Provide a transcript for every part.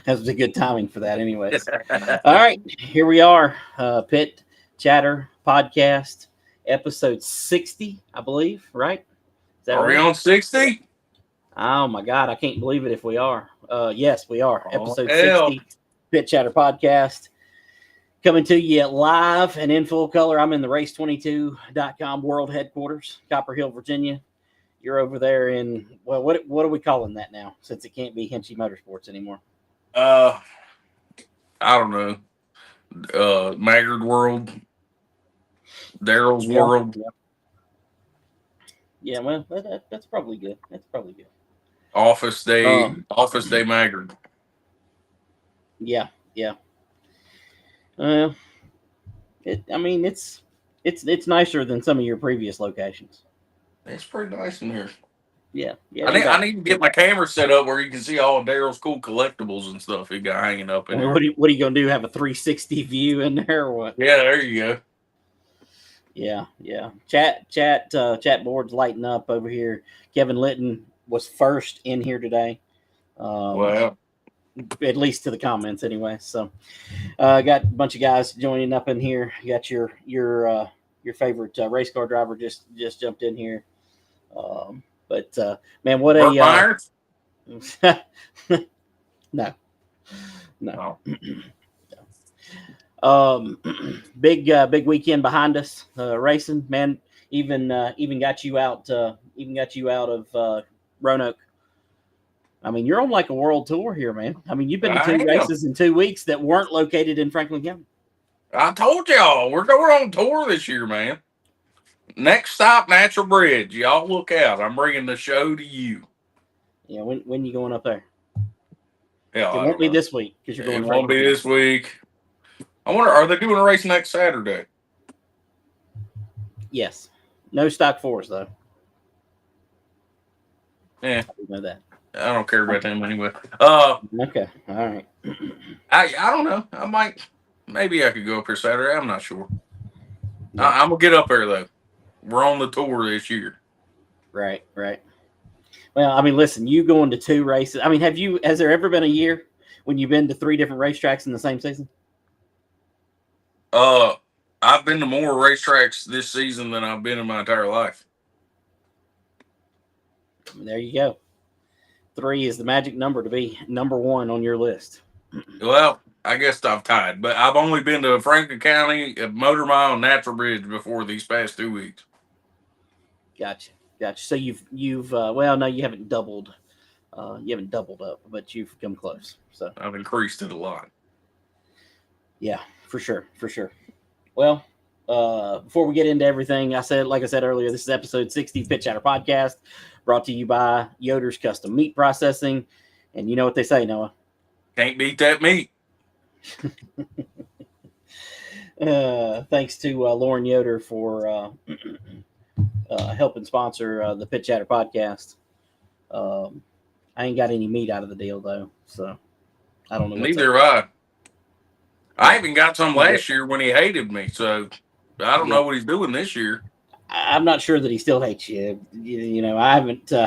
That was a good timing for that, anyways. All right, here we are, Pit Chatter Podcast, episode 60, I believe. Right? Is that Are we right? on 60? Oh my God, I can't believe it if we are. Yes, we are. Oh, Episode hell. 60, Pit Chatter Podcast. Coming to you live and in full color. I'm in the race22.com world headquarters, Copper Hill, Virginia. You're over there in, well, what are we calling that now, since it can't be Hinchee Motorsports anymore? Uh, I don't know. Maggard World, Daryl's Yeah. World, Yeah, well, that's probably good. That's probably good. Office Day, Um, Office Day Maggard. yeah, yeah. Uh, I mean, it's nicer than some of your previous locations. It's pretty nice in here. Yeah, yeah. I They need, I got. need to get my camera set up where you can see all of Daryl's cool collectibles and stuff he got hanging up in here. What are you gonna do? Have a 360 view in there or what? Yeah, there you go. Yeah, yeah. Chat boards lighting up over here. Kevin Litton was first in here today. Well, At least to the comments anyway. So got a bunch of guys joining up in here. You got your favorite race car driver just jumped in here. But man, what Burt a Myers? no, no. Oh. Big weekend behind us. Racing, man. Even got you out. Even got you out of Roanoke. I mean, you're on like a world tour here, man. I mean, you've been to I two am. races in 2 weeks that weren't located in Franklin County. I told y'all, we're going on tour this year, man. Next stop, Natural Bridge. Y'all look out. I'm bringing the show to you. Yeah, when you going up there? Hell, It I won't don't be know. this week because you're going. It right won't be now. this week. I wonder, are they doing a race next Saturday? Yes. No stock fours though. Yeah, I didn't know that. I don't care about them anyway. Okay. All right. I don't know. Maybe I could go up here Saturday. I'm not sure. Yeah. I'm gonna get up there though. We're on the tour this year. Right. Right. Well, I mean, listen, you going to 2 races. I mean, has there ever been a year when you've been to 3 different racetracks in the same season? I've been to more racetracks this season than I've been in my entire life. I mean, there you go. 3 is the magic number to be number 1 on your list. Well, I guess I've tied, but I've only been to Franklin County, Motor Mile, and Natural Bridge before these past 2 weeks. Gotcha. So you've well, no, you haven't doubled. You haven't doubled up, but you've come close. So I've increased it a lot. yeah, for sure. Well, before we get into everything, like I said earlier, this is episode 60 Pit Chatter Podcast, brought to you by Yoder's Custom Meat Processing. And you know what they say, Noah? Can't beat that meat. Thanks to Lauren Yoder for helping sponsor the Pit Chatter Podcast. I ain't got any meat out of the deal though, so I don't know. Neither have I. I even got some last year when he hated me, so I don't know what he's doing this year. I'm not sure that he still hates you. You know, I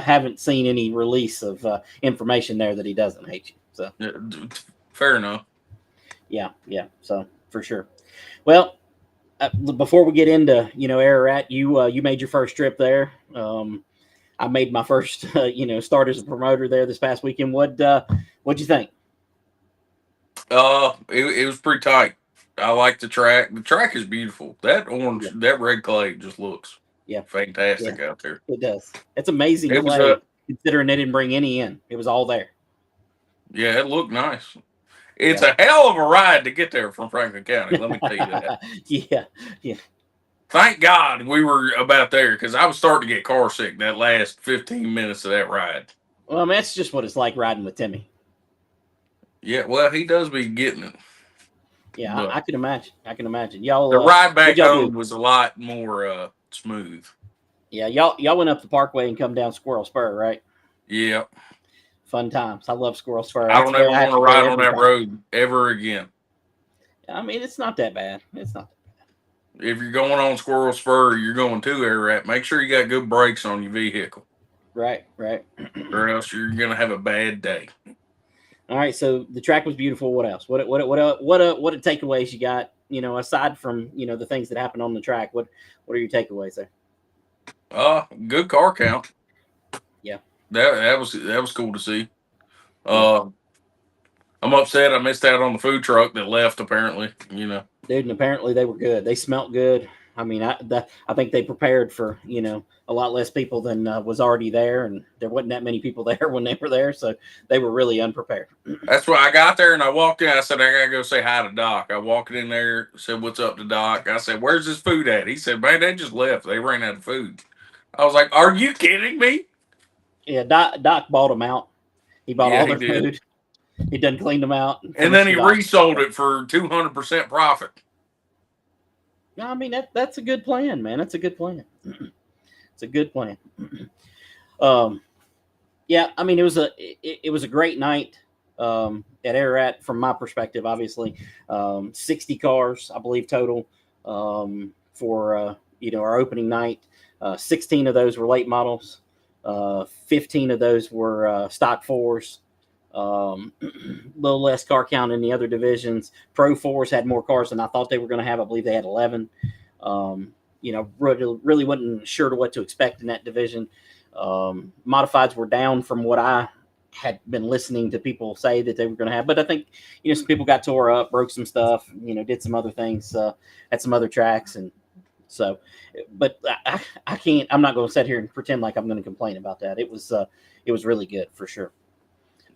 haven't seen any release of information there that he doesn't hate you. So fair enough. Yeah. So for sure. Well, before we get into Ararat, you made your first trip there. I made my first start as a promoter there this past weekend. What'd you think? It was pretty tight. I like the track. The track is beautiful. That orange, that red clay just looks fantastic out there. It does. It's amazing It clay, was considering they didn't bring any in. It was all there. Yeah, it looked nice. It's a hell of a ride to get there from Franklin County. Let me tell you that. Yeah. Thank God we were about there because I was starting to get car sick that last 15 minutes of that ride. Well, I mean, that's just what it's like riding with Timmy. Yeah, well, he does be getting it. Yeah, I can imagine. Y'all, the ride back home was a lot more smooth. Yeah, y'all went up the Parkway and come down Squirrel Spur, right? Yeah. Fun times. I love Squirrel Spur. I don't ever want to ride on that road ever again. I mean, it's not that bad. If you're going on Squirrel Spur, you're going to Ararat, make sure you got good brakes on your vehicle. Right. Or else you're going to have a bad day. All right, so the track was beautiful. What else? What takeaways you got? Aside from the things that happened on the track, what are your takeaways there? Good car count. Yeah, That was cool to see. yeah, Uh, I'm upset I missed out on the food truck that left. Apparently, dude. And apparently they were good. They smelt good. I mean, I think they prepared for a lot less people than was already there, and there wasn't that many people there when they were there, so they were really unprepared. That's why I got there and I walked in. I said, I gotta go say hi to Doc. I walked in there, said, "What's up to Doc?" I said, "Where's this food at?" He said, "Man, they just left. They ran out of food." I was like, "Are you kidding me?" Yeah, Doc bought them out. He bought Yeah, all he their did. food. He done cleaned them out and And then finished he it off. resold it for 200% profit. No, I mean that's a good plan, man. That's a good plan. It's a good plan. Um, yeah, I mean it was a great night at Ararat from my perspective. Obviously, 60 cars, I believe, total for our opening night. 16 of those were late models. 15 of those were stock fours. Little less car count in the other divisions. Pro fours had more cars than I thought they were going to have. I believe they had 11. Really wasn't sure to what to expect in that division. Modifieds were down from what I had been listening to people say that they were going to have, but I think some people got tore up, broke some stuff, did some other things at some other tracks, and so. But I can't. I'm not going to sit here and pretend like I'm going to complain about that. It was really good for sure.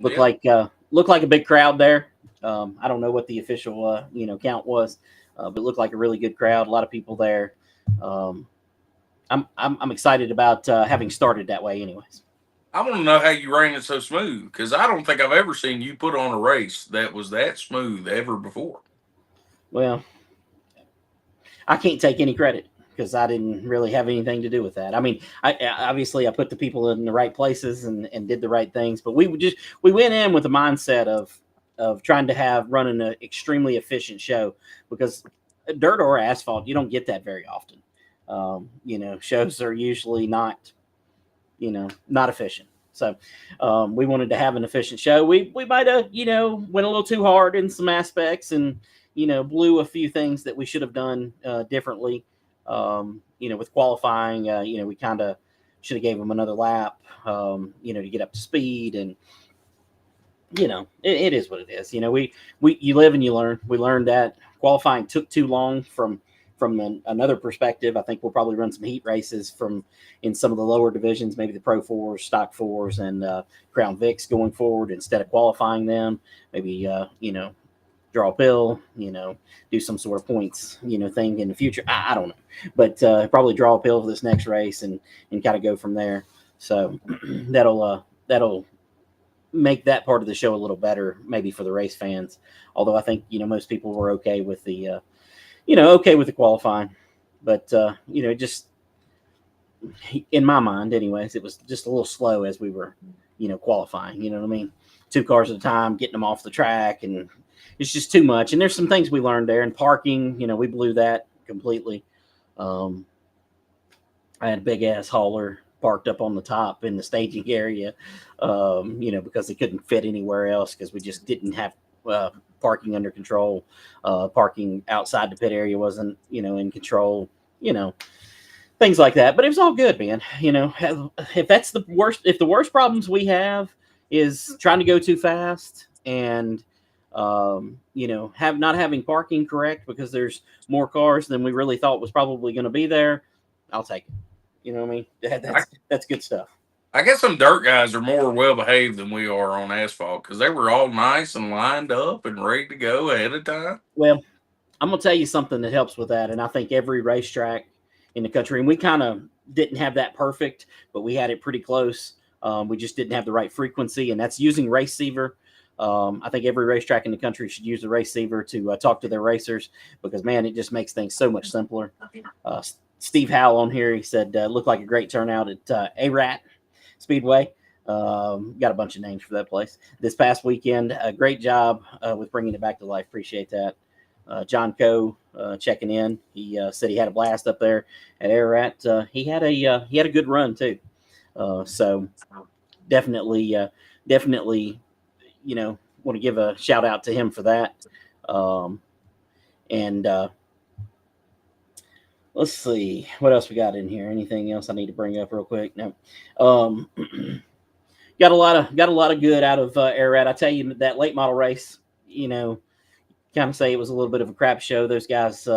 Looked Yeah. like a big crowd there. I don't know what the official count was, but it looked like a really good crowd. A lot of people there. Um, I'm excited about having started that way, anyways. I want to know how you ran it so smooth because I don't think I've ever seen you put on a race that was that smooth ever before. Well, I can't take any credit because I didn't really have anything to do with that. I mean, obviously I put the people in the right places and did the right things, but we went in with a mindset of trying to run an extremely efficient show because dirt or asphalt, you don't get that very often. Shows are usually not efficient. So we wanted to have an efficient show. We might have went a little too hard in some aspects and blew a few things that we should have done differently. With qualifying, we kind of should have gave them another lap, to get up to speed. And it is what it is. We you live and you learn. We learned that qualifying took too long from another perspective. I think we'll probably run some heat races in some of the lower divisions, maybe the Pro Fours, Stock Fours, and Crown Vics going forward instead of qualifying them. Maybe draw a pill, do some sort of points, thing in the future. I don't know, but probably draw a pill for this next race and kind of go from there. So that'll make that part of the show a little better, maybe for the race fans. Although I think most people were okay with the qualifying, but just in my mind, anyways, it was just a little slow as we were qualifying. You know what I mean? 2 cars at a time, getting them off the track, and it's just too much. And there's some things we learned there. And parking, we blew that completely. I had a big ass hauler parked up on the top in the staging area, because they couldn't fit anywhere else because we just didn't have parking under control. Parking outside the pit area wasn't, in control, things like that. But it was all good, man. If that's if the worst problems we have is trying to go too fast and not having parking correct because there's more cars than we really thought was probably going to be there, I'll take it. You know what I mean? That's good stuff. I guess some dirt guys are more well behaved than we are on asphalt because they were all nice and lined up and ready to go ahead of time. Well, I'm gonna tell you something that helps with that, and I think every racetrack in the country, and we kind of didn't have that perfect, but we had it pretty close. We just didn't have the right frequency, and that's using Raceiver. I think every racetrack in the country should use the Raceiver to talk to their racers because, man, it just makes things so much simpler. Steve Howell on here, he said, looked like a great turnout at ARAT Speedway. Got a bunch of names for that place. This past weekend, a great job with bringing it back to life. Appreciate that. John Coe checking in. He said he had a blast up there at Ararat. He had a good run too. So definitely, want to give a shout out to him for that. And let's see what else we got in here. Anything else I need to bring up real quick? No. Got a lot of good out of Ararat. I tell you, that late model race, kind of say it was a little bit of a crap show. Those guys,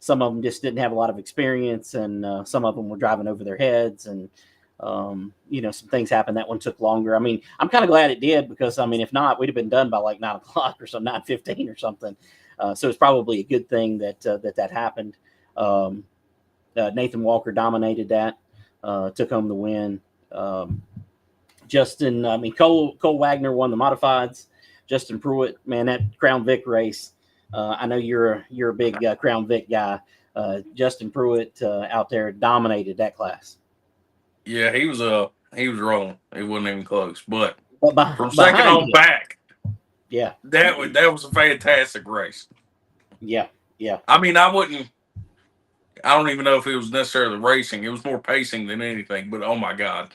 some of them just didn't have a lot of experience, and some of them were driving over their heads, and some things happened. That one took longer. I mean, I'm kind of glad it did, because if not, we'd have been done by like 9 o'clock or some 9:15 or something. So it's probably a good thing that happened. Nathan Walker dominated that, took home the win. Cole Wagner won the modifieds. Justin Pruitt, man, that Crown Vic race. I know you're a big Crown Vic guy. Justin Pruitt out there dominated that class. Yeah, he was rolling. It wasn't even close. But from behind second on back, yeah, that was a fantastic race. Yeah. I don't even know if it was necessarily racing. It was more pacing than anything. But oh my God,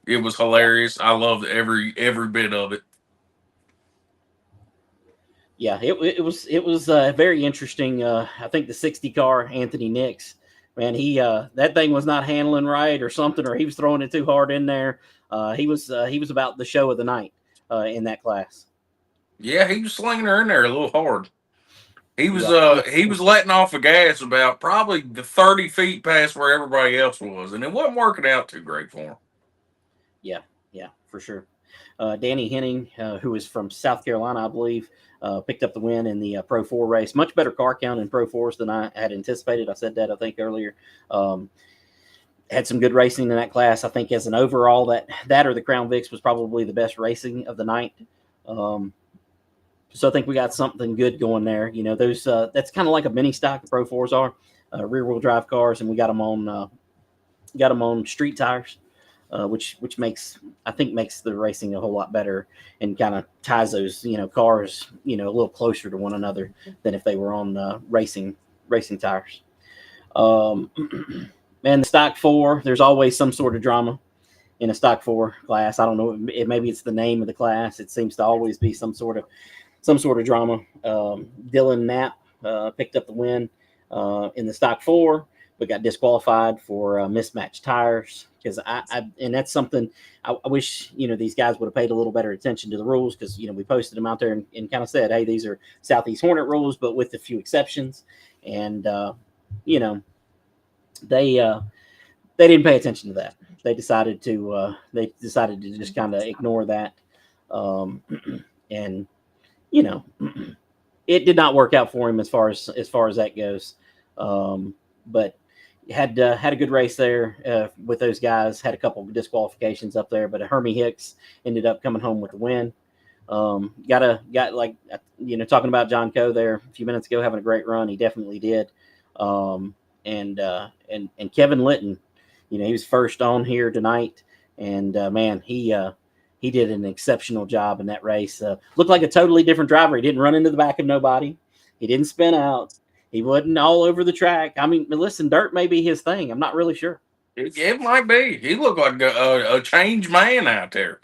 it was hilarious. I loved every bit of it. Yeah, it was very interesting. I think the 60 car, Anthony Nix, man, he that thing was not handling right or something, or he was throwing it too hard in there. He was about the show of the night in that class. Yeah, he was slinging her in there a little hard. He was letting off the gas about probably the 30 feet past where everybody else was, and it wasn't working out too great for him. Yeah, for sure. Danny Henning, who is from South Carolina, I believe, picked up the win in the Pro 4 race. Much better car count in Pro 4s than I had anticipated. I said that, I think, earlier. Had some good racing in that class. I think as an overall, that or the Crown Vics was probably the best racing of the night. So I think we got something good going there. Those that's kind of like a mini stock the Pro 4s are, rear wheel drive cars, and we got them on street tires. Which makes the racing a whole lot better, and kind of ties those cars a little closer to one another than if they were on racing tires. Man, the stock 4, there's always some sort of drama in a stock 4 class. I don't know, maybe it's the name of the class. It seems to always be some sort of drama. Dylan Knapp picked up the win in the stock 4, but got disqualified for mismatched tires. Because and that's something I wish these guys would have paid a little better attention to the rules, because we posted them out there and kind of said, hey, these are Southeast Hornet rules, but with a few exceptions. And they didn't pay attention to that. They decided to just kind of ignore that, and it did not work out for him as far as that goes. But had a good race there with those guys. Had a couple of disqualifications up there, but Hermie Hicks ended up coming home with the win. Got talking about John Coe there a few minutes ago, having a great run. He definitely did. And Kevin Litton, he was first on here tonight, and man, he did an exceptional job in that race. Looked like a totally different driver. He didn't run into the back of nobody. He didn't spin out. He wasn't all over the track. I mean, listen, dirt may be his thing. I'm not really sure. It might be. He looked like a changed man out there.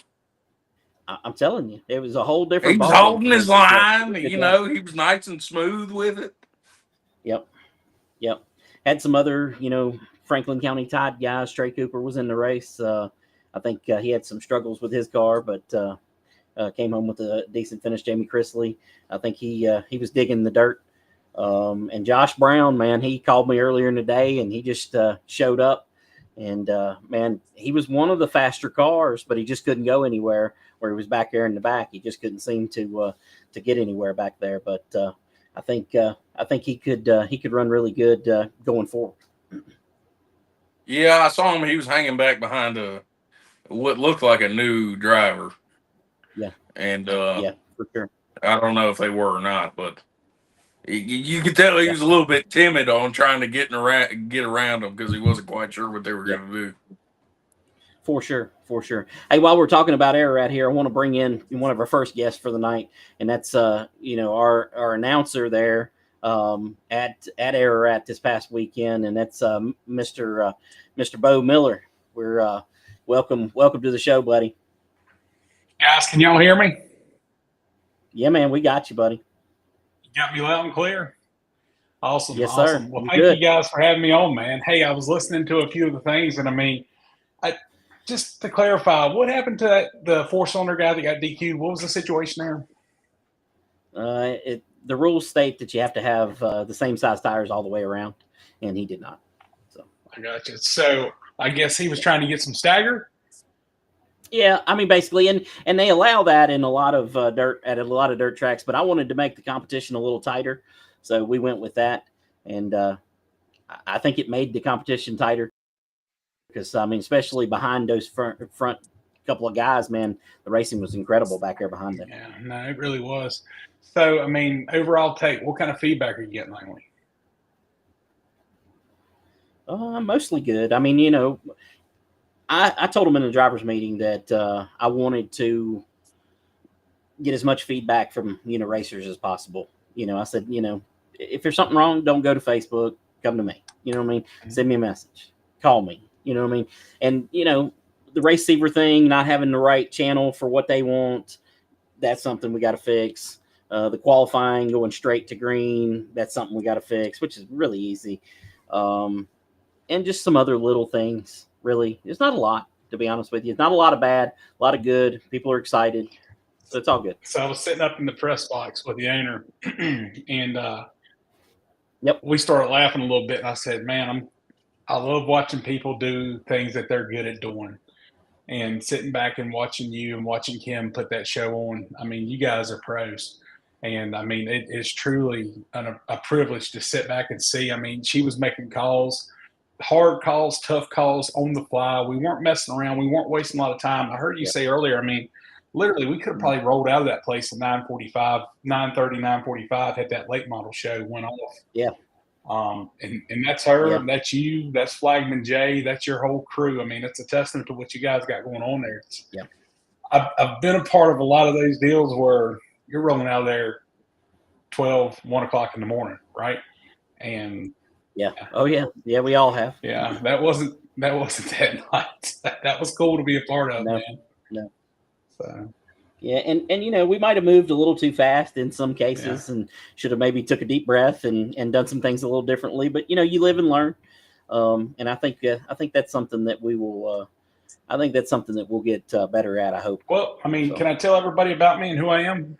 I'm telling you, it was a whole different. He was holding his line. He was nice and smooth with it. Yep. Had some other, Franklin County Tide guys. Trey Cooper was in the race. I think he had some struggles with his car, but came home with a decent finish. Jamie Chrisley, I think he was digging the dirt. And Josh Brown, man, he called me earlier in the day, and he just showed up. And man, he was one of the faster cars, but he just couldn't go anywhere where he was back there in the back. He just couldn't seem to get anywhere back there. But I think he could run really good going forward. Yeah, I saw him. He was hanging back behind what looked like a new driver. Yeah, and yeah, for sure. I don't know if they were or not, but you could tell he was a little bit timid on trying to get around them, because he wasn't quite sure what they were going to do. For sure. Hey, while we're talking about Ararat here, I want to bring in one of our first guests for the night, and that's our announcer there at Ararat this past weekend, and that's Mr. Bo Miller. We're welcome to the show, buddy. Guys, can y'all hear me? Yeah, man, we got you, buddy. You got me loud and clear. Awesome. Yes, Awesome. sir. Well, You're thank good. you guys for having me on, man. Hey, I was listening to a few of the things, and I mean, just to clarify, what happened to the four-cylinder guy that got DQ'd? What was the situation there? The rules state that you have to have the same size tires all the way around, and he did not. So I got you. So I guess he was trying to get some stagger. yeah, I mean, basically, and they allow that in a lot of dirt tracks. But I wanted to make the competition a little tighter, so we went with that, and I think it made the competition tighter because I mean, especially behind those front couple of guys, man, the racing was incredible back there behind them. Yeah, no, it really was. So, I mean, overall take, what kind of feedback are you getting, Langley? Mostly good. I mean, you know, I told them in the driver's meeting that I wanted to get as much feedback from, you know, racers as possible. You know, I said, you know, if there's something wrong, don't go to Facebook, come to me. You know what I mean? Mm-hmm. Send me a message, call me. You know what I mean? And, you know, the race receiver thing, not having the right channel for what they want, that's something we got to fix. The qualifying going straight to green, that's something we got to fix, which is really easy. And just some other little things, really. It's not a lot, to be honest with you. It's not a lot of bad, a lot of good. People are excited. So it's all good. So I was sitting up in the press box with the owner, and yep, we started laughing a little bit. And I said, man, I love watching people do things that they're good at doing. And sitting back and watching you and watching Kim put that show on, I mean, you guys are pros. And, I mean, it is truly a privilege to sit back and see. I mean, she was making calls, hard calls, tough calls on the fly. We weren't messing around. We weren't wasting a lot of time. I heard you say earlier, I mean, literally, we could have probably rolled out of that place at 9:45, 9:30, 9:45 had that late model show went off. Yeah. And that's her, that's you, that's Flagman Jay, that's your whole crew. I mean, it's a testament to what you guys got going on there. I've been a part of a lot of those deals where you're rolling out of there 12, 1 o'clock in the morning, right? And yeah, we all have. Yeah, that wasn't that night. That was cool to be a part of, man. No. So. Yeah, and you know, we might have moved a little too fast in some cases and should have maybe took a deep breath and done some things a little differently. But you know, you live and learn. And I think that's something that we will I think that's something that we'll get better at, I hope. Well, I mean, Can I tell everybody about me and who I am?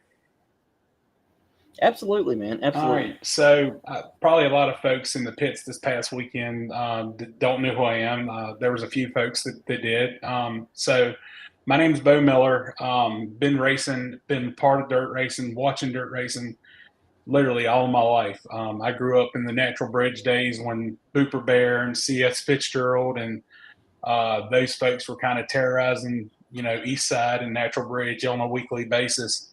Absolutely, man. Absolutely. All right. So probably a lot of folks in the pits this past weekend don't know who I am. There was a few folks that did. So my name's Bo Miller. Been racing, been part of dirt racing, watching dirt racing literally all my life. I grew up in the Natural Bridge days when Booper Bear and C.S. Fitzgerald and those folks were kind of terrorizing, you know, East Side and Natural Bridge on a weekly basis.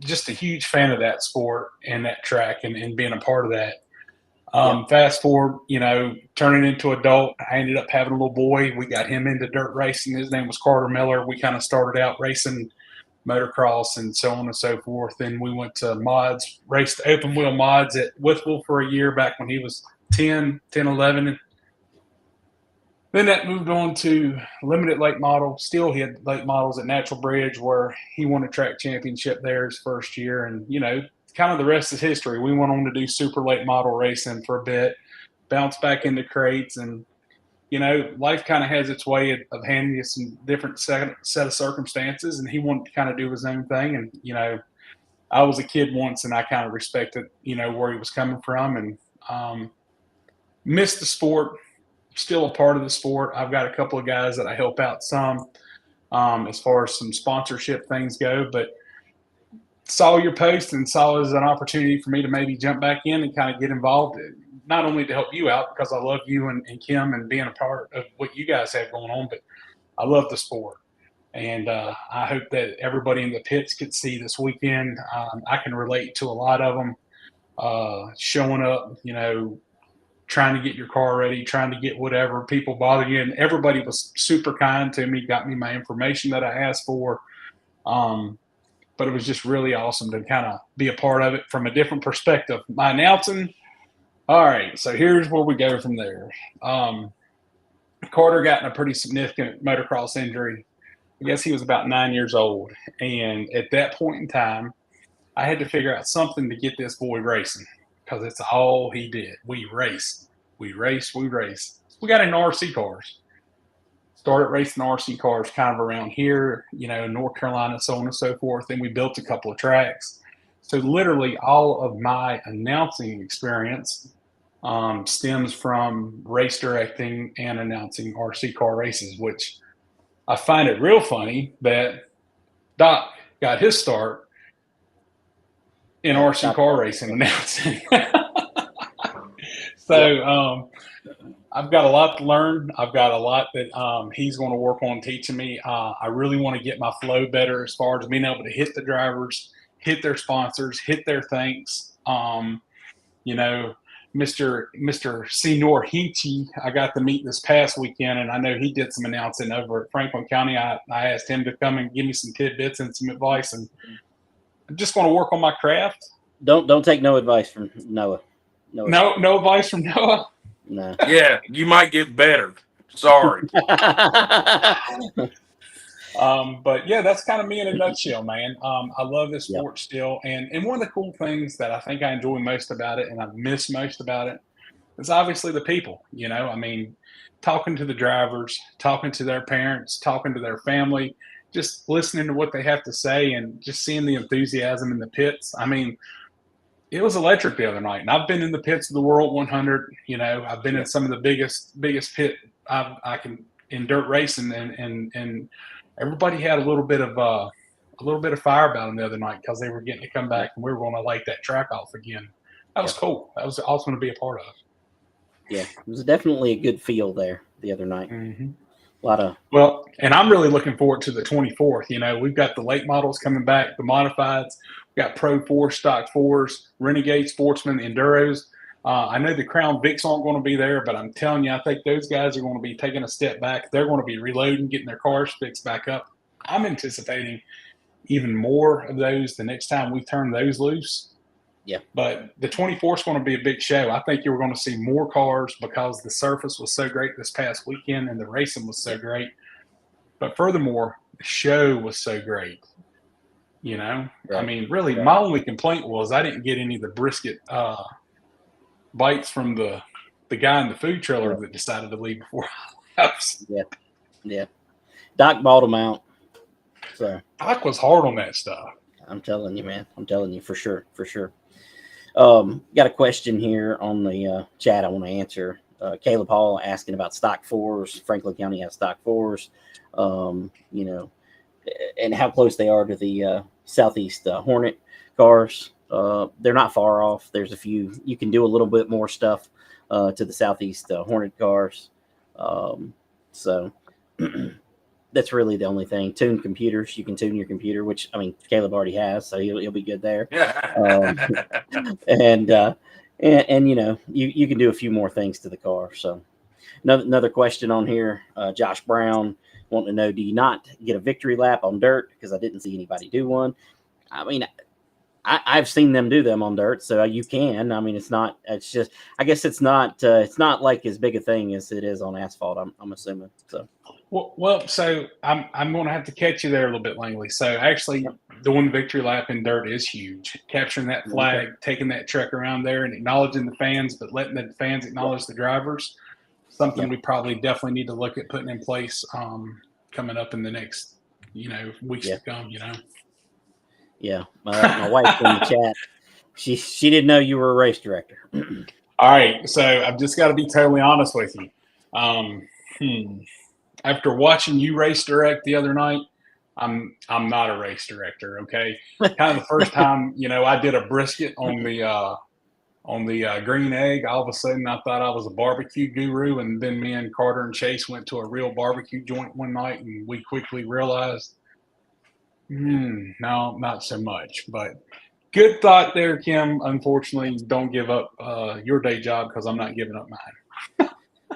Just a huge fan of that sport and that track and being a part of that. Fast forward, you know, turning into adult, I ended up having a little boy. We got him into dirt racing. His name was Carter Miller. We kind of started out racing motocross and so on and so forth. And we went to mods, raced open wheel mods at Withville for a year back when he was 10, 11. Then that moved on to limited late model. Still, he had late models at Natural Bridge where he won a track championship there his first year. And, you know, kind of the rest is history. We went on to do super late model racing for a bit, bounced back into crates. And, you know, life kind of has its way of handing you some different set of circumstances. And he wanted to kind of do his own thing. And, you know, I was a kid once and I kind of respected, you know, where he was coming from and missed the sport. Still a part of the sport. I've got a couple of guys that I help out some as far as some sponsorship things go, but saw your post and saw it as an opportunity for me to maybe jump back in and kind of get involved, not only to help you out because I love you and Kim and being a part of what you guys have going on, but I love the sport. And I hope that everybody in the pits could see this weekend. I can relate to a lot of them showing up, you know, trying to get your car ready, trying to get whatever, people bother you. And everybody was super kind to me, got me my information that I asked for. But it was just really awesome to kind of be a part of it from a different perspective. My announcing, all right, so here's where we go from there. Carter got in a pretty significant motocross injury. I guess he was about 9 years old. And at that point in time, I had to figure out something to get this boy racing because it's all he did. We race. We race. We race. We got into RC cars. Started racing RC cars kind of around here, North Carolina, so on and so forth. Then we built a couple of tracks. So literally all of my announcing experience stems from race directing and announcing RC car races, which I find it real funny that Doc got his start in RC car racing announcing. So I've got a lot to learn. I've got a lot that he's going to work on teaching me. I really want to get my flow better as far as being able to hit the drivers, hit their sponsors, hit their thanks. Mr. Senior Hinchee, I got to meet this past weekend, and I know he did some announcing over at Franklin County. I asked him to come and give me some tidbits and some advice, and I'm just going to work on my craft. Don't take no advice from Noah. No advice from Noah. No. Yeah, you might get better. Sorry. But yeah, that's kind of me in a nutshell, man. I love this sport still. And one of the cool things that I think I enjoy most about it and I miss most about it is obviously the people, talking to the drivers, talking to their parents, talking to their family, just listening to what they have to say and just seeing the enthusiasm in the pits. I mean, it was electric the other night, and I've been in the pits of the World 100. I've been in some of the biggest pit I can in dirt racing, and everybody had a little bit of fire about them the other night because they were getting to come back, and we were going to light that track off again. That was cool. That was awesome to be a part of. Yeah, it was definitely a good feel there the other night. Mm-hmm. And I'm really looking forward to the 24th. We've got the late models coming back, the modifieds. We've got Pro 4s, Stock 4s, Renegade Sportsman, Enduros. I know the Crown Vics aren't going to be there, but I'm telling you, I think those guys are going to be taking a step back. They're going to be reloading, getting their cars fixed back up. I'm anticipating even more of those the next time we turn those loose. Yeah. But the 24th is going to be a big show. I think you're going to see more cars because the surface was so great this past weekend and the racing was so great. But furthermore, the show was so great. Right. I mean, really, my only complaint was I didn't get any of the brisket bites from the guy in the food trailer that decided to leave before I left. Yeah. Doc bought them out. So Doc was hard on that stuff. I'm telling you, man. I'm telling you for sure. Got a question here on the chat I want to answer. Caleb Hall asking about stock 4s. Franklin County has stock 4s. And how close they are to the Southeast Hornet cars. They're not far off. There's a few. You can do a little bit more stuff to the Southeast Hornet cars. So that's really the only thing. Tune computers. You can tune your computer, which, I mean, Caleb already has, so he'll be good there. And you can do a few more things to the car. So another question on here, Josh Brown wanting to know, do you not get a victory lap on dirt? Because I didn't see anybody do one. I mean, I've seen them do them on dirt, so you can. I mean, it's not like as big a thing as it is on asphalt. I'm assuming. So. Well, so I'm going to have to catch you there a little bit, Langley. So actually, doing the victory lap in dirt is huge. Capturing that flag, taking that trek around there, and acknowledging the fans, but letting the fans acknowledge the drivers. Something we probably definitely need to look at putting in place coming up in the next weeks to come. Yeah, my wife's in the chat. She didn't know you were a race director. All right, so I've just got to be totally honest with you. After watching you race direct the other night, I'm not a race director. Okay, kind of the first time I did a brisket on the green egg. All of a sudden, I thought I was a barbecue guru, and then me and Carter and Chase went to a real barbecue joint one night, and we quickly realized. No, not so much. But good thought there, Kim. Unfortunately, don't give up your day job because I'm not giving up mine.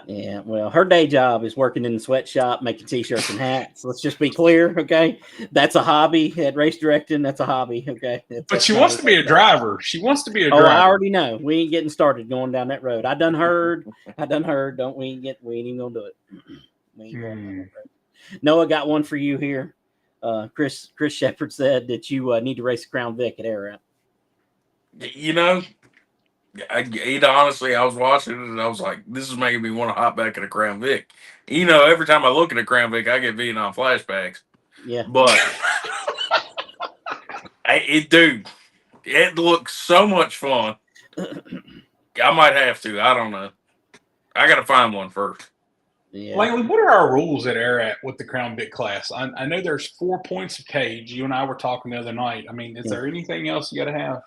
Yeah, well, her day job is working in the sweatshop, making T-shirts and hats. Let's just be clear, okay? That's a hobby. At race directing, that's a hobby, okay? But she wants to be a driver. She wants to be a driver. Oh, I already know. We ain't getting started going down that road. I done heard. Don't we ain't even gonna do it. We ain't going down that road. Noah got one for you here. Chris Shepard said that you need to race a Crown Vic at Air Wrap. You know, honestly, I was watching it and I was like, this is making me want to hop back in a Crown Vic. You know, every time I look at a Crown Vic, I get Vietnam flashbacks. Yeah. But dude, it looks so much fun. I might have to. I don't know. I got to find one first. Yeah. Langley, what are our rules at Air at with the Crown Vic class? I know there's 4 points of cage. You and I were talking the other night. I mean, is there anything else you got to have?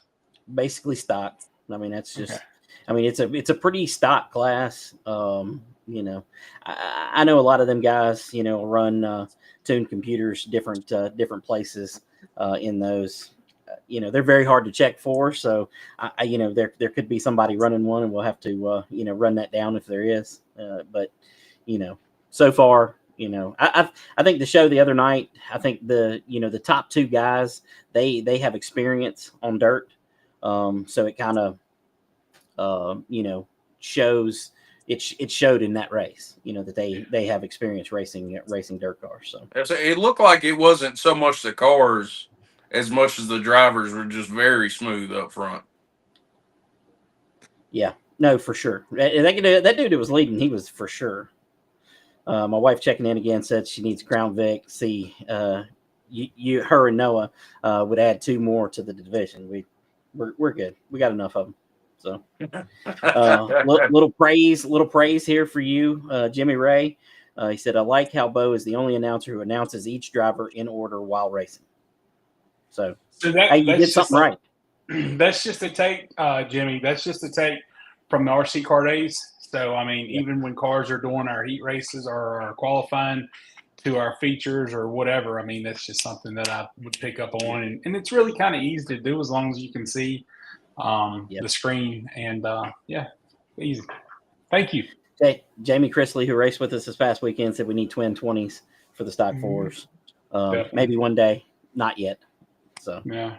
Basically stock. I mean, that's just. Okay. I mean, it's a pretty stock class. You know, I know a lot of them guys. You know, run tuned computers different places in those. You know, they're very hard to check for. So, you know, there could be somebody running one, and we'll have to you know, run that down if there is. But you know, so far, you know, I think the show the other night, I think the top 2 guys, they have experience on dirt, so it kind of you know, shows it showed in that race, you know, that they have experience racing dirt cars. So it looked like it wasn't so much the cars as much as the drivers were just very smooth up front. Yeah, no, for sure. That dude that was leading, he was for sure. My wife checking in again said she needs Crown Vic. See, her and Noah would add 2 more to the division. We're good. We got enough of them. So, little praise here for you, Jimmy Ray. He said, "I like how Bo is the only announcer who announces each driver in order while racing." So hey, you did something right. That's just a take, Jimmy. That's just a take from the RC car days. So, I mean, even when cars are doing our heat races or our qualifying to our features or whatever, I mean, that's just something that I would pick up on. And it's really kind of easy to do as long as you can see the screen. And, easy. Thank you. Jamie Chrisley, who raced with us this past weekend, said we need twin 20s for the stock 4s. Maybe one day. Not yet. So, yeah.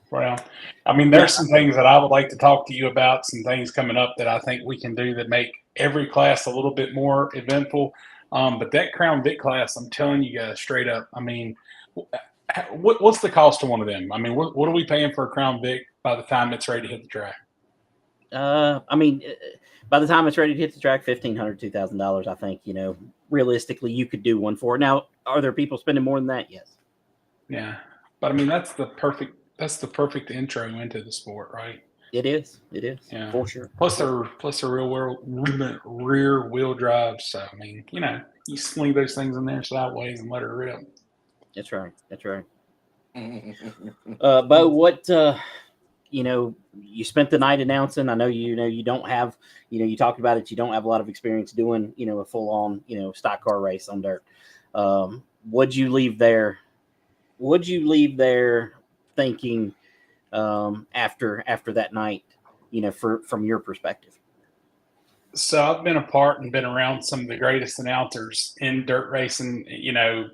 Well, I mean, there's some things that I would like to talk to you about, some things coming up that I think we can do that make every class a little bit more eventful. But that Crown Vic class, I'm telling you guys straight up, I mean, what's the cost of one of them? I mean, what are we paying for a Crown Vic by the time it's ready to hit the track? I mean, by the time it's ready to hit the track, $1,500, $2,000, I think, you know, realistically, you could do one for it. Now, are there people spending more than that? Yes. Yeah. But I mean, that's the perfect intro into the sport, right? It is. Yeah, for sure. Plus they're rear wheel drive. So I mean, you know, you sling those things in there sideways and let her rip. That's right. Bo, what you know, you spent the night announcing. I know you don't have, you know, you talked about it. You don't have a lot of experience doing, you know, a full on, you know, stock car race on dirt. Would you leave there thinking after that night, you know, from your perspective? So I've been a part and been around some of the greatest announcers in dirt racing, you know,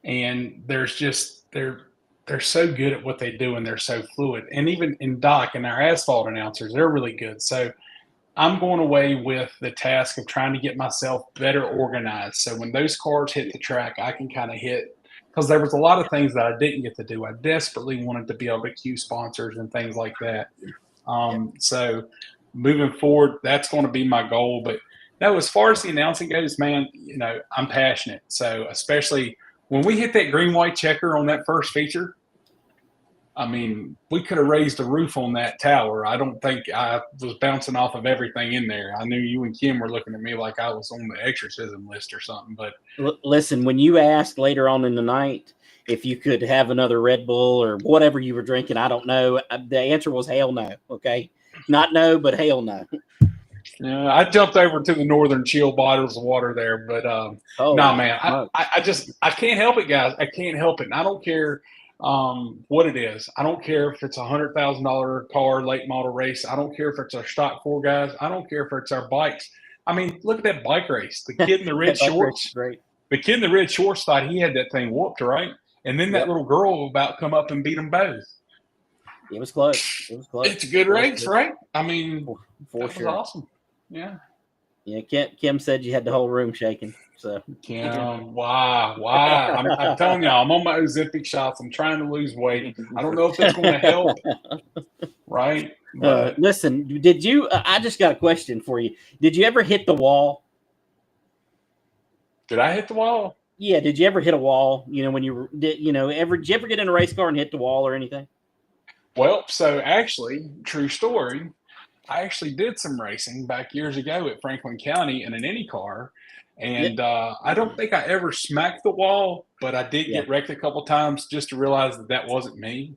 and they're so good at what they do and they're so fluid. And even in Doc and our asphalt announcers, they're really good. So I'm going away with the task of trying to get myself better organized. So when those cars hit the track, I can kind of hit, because there was a lot of things that I didn't get to do. I desperately wanted to be able to cue sponsors and things like that. So moving forward, that's going to be my goal. But no, as far as the announcing goes, man, you know, I'm passionate. So especially when we hit that green white checker on that first feature, I mean, we could have raised the roof on that tower. I don't think I was bouncing off of everything in there. I knew you and Kim were looking at me like I was on the exorcism list or something. But listen, when you asked later on in the night if you could have another Red Bull or whatever you were drinking, I don't know. The answer was hell no. Okay, not no, but hell no. Yeah, I jumped over to the Northern Chill bottles of water there, but no, man, I can't help it, guys. I can't help it. And I don't care what it is. I don't care if it's $100,000 car late model race. I don't care if it's our stock 4 guys. I don't care if it's our bikes. I mean, look at that bike race. The kid in the red shorts. Great. The kid in the red shorts thought he had that thing whooped, right? And then that little girl about come up and beat them both. It was close. It's a good race, right? I mean, for that sure. was awesome. Yeah. Kim said you had the whole room shaking. So Kim, why? I'm telling y'all, I'm on my Ozempic shots. I'm trying to lose weight. I don't know if it's going to help. right? But Listen, did you? I just got a question for you. Did you ever hit the wall? did I hit the wall? Yeah, did you ever hit a wall? When did you ever get in a race car and hit the wall or anything? Well, so actually, true story. I actually did some racing back years ago at Franklin County in an Indy car, and I don't think I ever smacked the wall, but I did Yeah. get wrecked a couple times just to realize that wasn't me.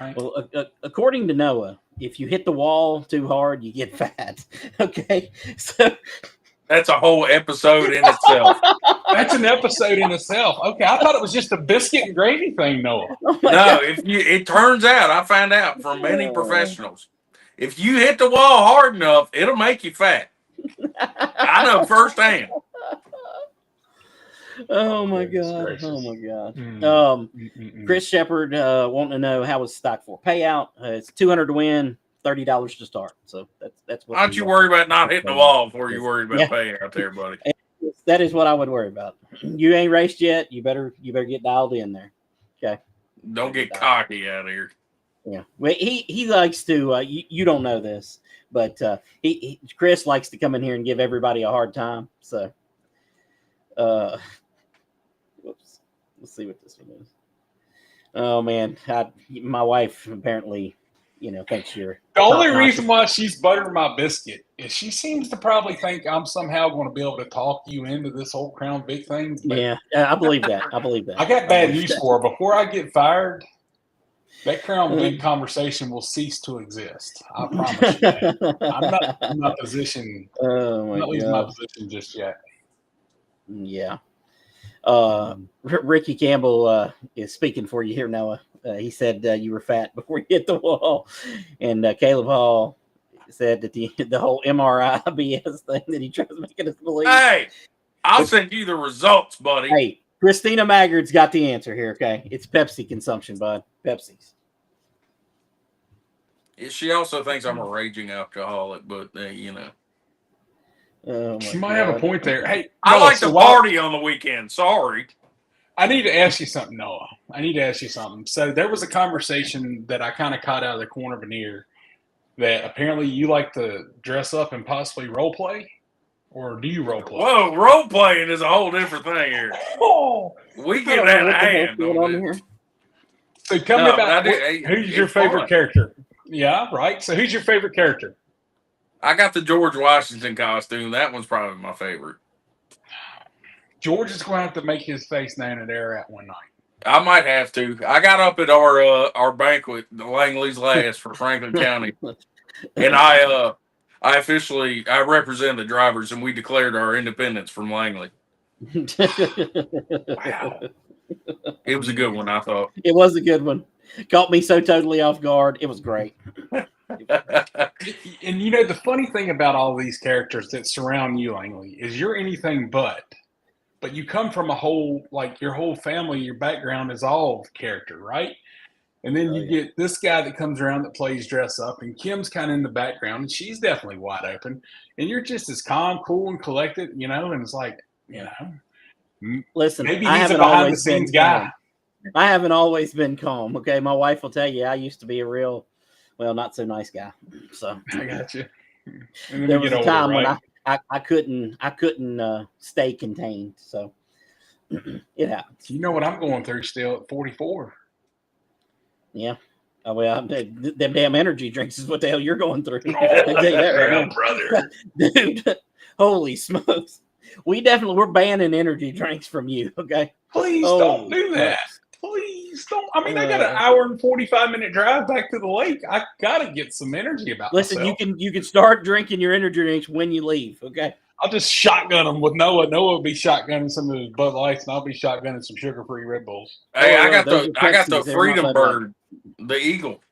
Right? Well, according to Noah, if you hit the wall too hard, you get fat. Okay, so That's a whole episode in itself. That's an episode in itself. Okay, I thought it was just a biscuit and gravy thing, Noah. oh my No, God. it turns out, I found out from many professionals, if you hit the wall hard enough, it'll make you fat. I know firsthand. Oh my Goodness God! gracious. Oh my God! Mm. Chris Shepard wanting to know how was stock for payout. It's $200 to win, $30 to start. So that's what. Why don't you worry about not hitting the wall before you worry about paying out there, buddy? That is what I would worry about. You ain't raced yet. You better get dialed in there. Okay. Don't get cocky out here. Yeah. Well, he likes to. You don't know this, but Chris likes to come in here and give everybody a hard time. So, whoops. Let's see what this one is. Oh man, my wife apparently, thinks you're. The only reason why she's buttering my biscuit is she seems to probably think I'm somehow going to be able to talk you into this whole Crown Vic thing. Yeah, I believe that. I got bad news for her. Before I get fired, that Crown Vic conversation will cease to exist. I promise you that. I'm not in my position. Oh I'm not losing my my position just yet. Yeah. Ricky Campbell is speaking for you here, Noah. He said you were fat before you hit the wall, and Caleb Hall said that the whole MRI BS thing that he tries making us believe. Hey, I'll send you the results, buddy. Hey, Christina Maggard's got the answer here. Okay, it's Pepsi consumption, bud. Pepsi's. She also thinks I'm a raging alcoholic, but Oh she might have a point there. Hey, I like to party on the weekend. Sorry. I need to ask you something, Noah. I need to ask you something. So there was a conversation that I kind of caught out of the corner of an ear that apparently you like to dress up and possibly role play, or do you role play? Whoa, role playing is a whole different thing here. Oh, We get out of hand on here. So tell me about who's your favorite character? Yeah, right. So who's your favorite character? I got the George Washington costume. That one's probably my favorite. George is going to have to make his face known at Air at one night. I might have to. I got up at our banquet, the Langley's Last for Franklin County, and I officially represent the drivers, and we declared our independence from Langley. Wow, it was a good one. I thought it was a good one. Caught me so totally off guard. It was great. And the funny thing about all these characters that surround you, Langley, is you're anything but you come from your whole family, your background is all character, right? And then you get this guy that comes around that plays dress up, and Kim's kind of in the background, and she's definitely wide open, and you're just as calm, cool, and collected, and it's like, listen, maybe he's a behind the scenes guy. I haven't always been calm. Okay, my wife will tell you I used to be a real, not so nice guy. So I got you. There was a time when I couldn't stay contained. So it happens. You know what I'm going through still at 44. Yeah. Oh, well, them damn energy drinks is what the hell you're going through. Brother. Dude, holy smokes. We're banning energy drinks from you, okay? Please don't do that. Please don't. I mean, I got an hour and 45-minute drive back to the lake. I gotta get some energy about myself. You can start drinking your energy drinks when you leave, okay? I'll just shotgun them with Noah. Noah will be shotgunning some of his Bud Lights, and I'll be shotgunning some sugar-free Red Bulls. Hey, I got the Freedom Bird, the Eagle.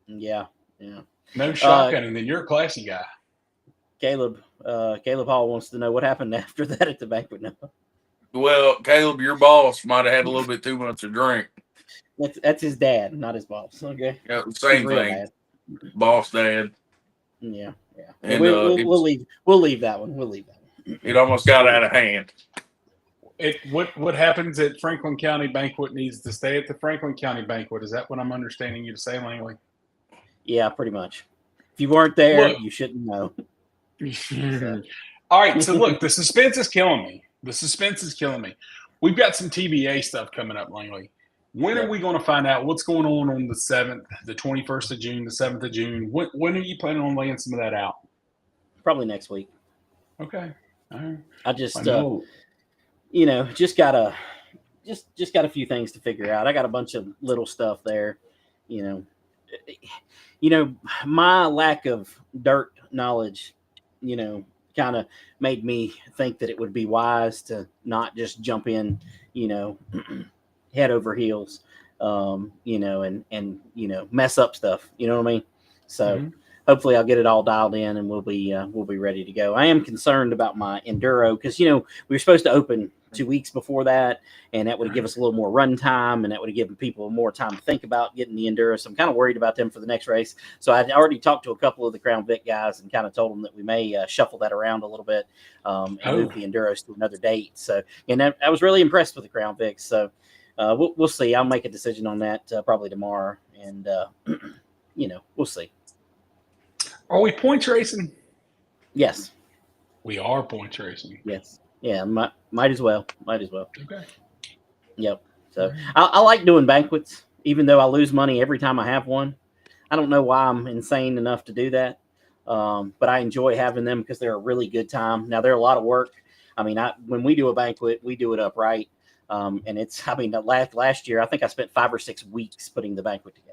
Yeah. No shotgunning, then you're a classy guy. Caleb Hall wants to know what happened after that at the banquet. Now. Well, Caleb, your boss might have had a little bit too much to drink. That's his dad, not his boss. Okay. Yeah, same thing. Dad. Boss dad. Yeah. And we'll leave that one. It almost got out of hand. What happens at Franklin County Banquet needs to stay at the Franklin County Banquet. Is that what I'm understanding you to say, Langley? Yeah, pretty much. If you weren't there, Look. you shouldn't know. All right, so look, the suspense is killing me. We've got some TBA stuff coming up, Langley. When are we going to find out what's going on the 7th, the 21st of June, the 7th of June? When are you planning on laying some of that out? Probably next week. Okay. All right. I just, just got a few things to figure out. I got a bunch of little stuff there, my lack of dirt knowledge, kind of made me think that it would be wise to not just jump in, head over heels, and mess up stuff. You know what I mean? So hopefully I'll get it all dialed in and we'll be ready to go. I am concerned about my enduro because, we were supposed to open 2 weeks before that, and that would give us a little more run time, and that would have given people more time to think about getting the enduro. So I'm kind of worried about them for the next race. So I'd already talked to a couple of the Crown Vic guys and kind of told them that we may shuffle that around a little bit and move the enduros to another date. So, and I was really impressed with the Crown Vic. So we'll see. I'll make a decision on that probably tomorrow, and we'll see. Are we points racing? Yes, we are points racing. Yes. Yeah, might as well. Okay. Yep. So I like doing banquets, even though I lose money every time I have one. I don't know why I'm insane enough to do that, but I enjoy having them because they're a really good time. Now, they're a lot of work. I mean, when we do a banquet, we do it upright, and it's. I mean, last year I think I spent 5 or 6 weeks putting the banquet together.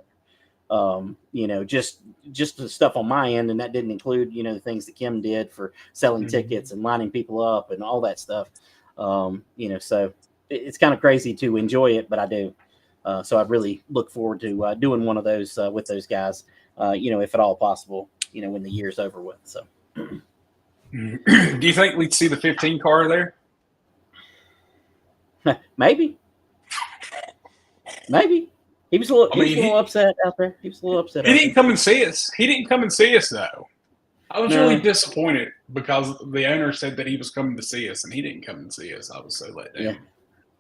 Just the stuff on my end, and that didn't include, the things that Kim did for selling tickets and lining people up and all that stuff. So it's kind of crazy to enjoy it, but I do. So I really look forward to doing one of those with those guys, if at all possible, when the year's over with. So, do you think we'd see the 15 car there? Maybe. He was a little upset out there. He didn't come and see us. He didn't come and see us, though. I was really disappointed because the owner said that he was coming to see us, and he didn't come and see us. I was so let down. Yeah.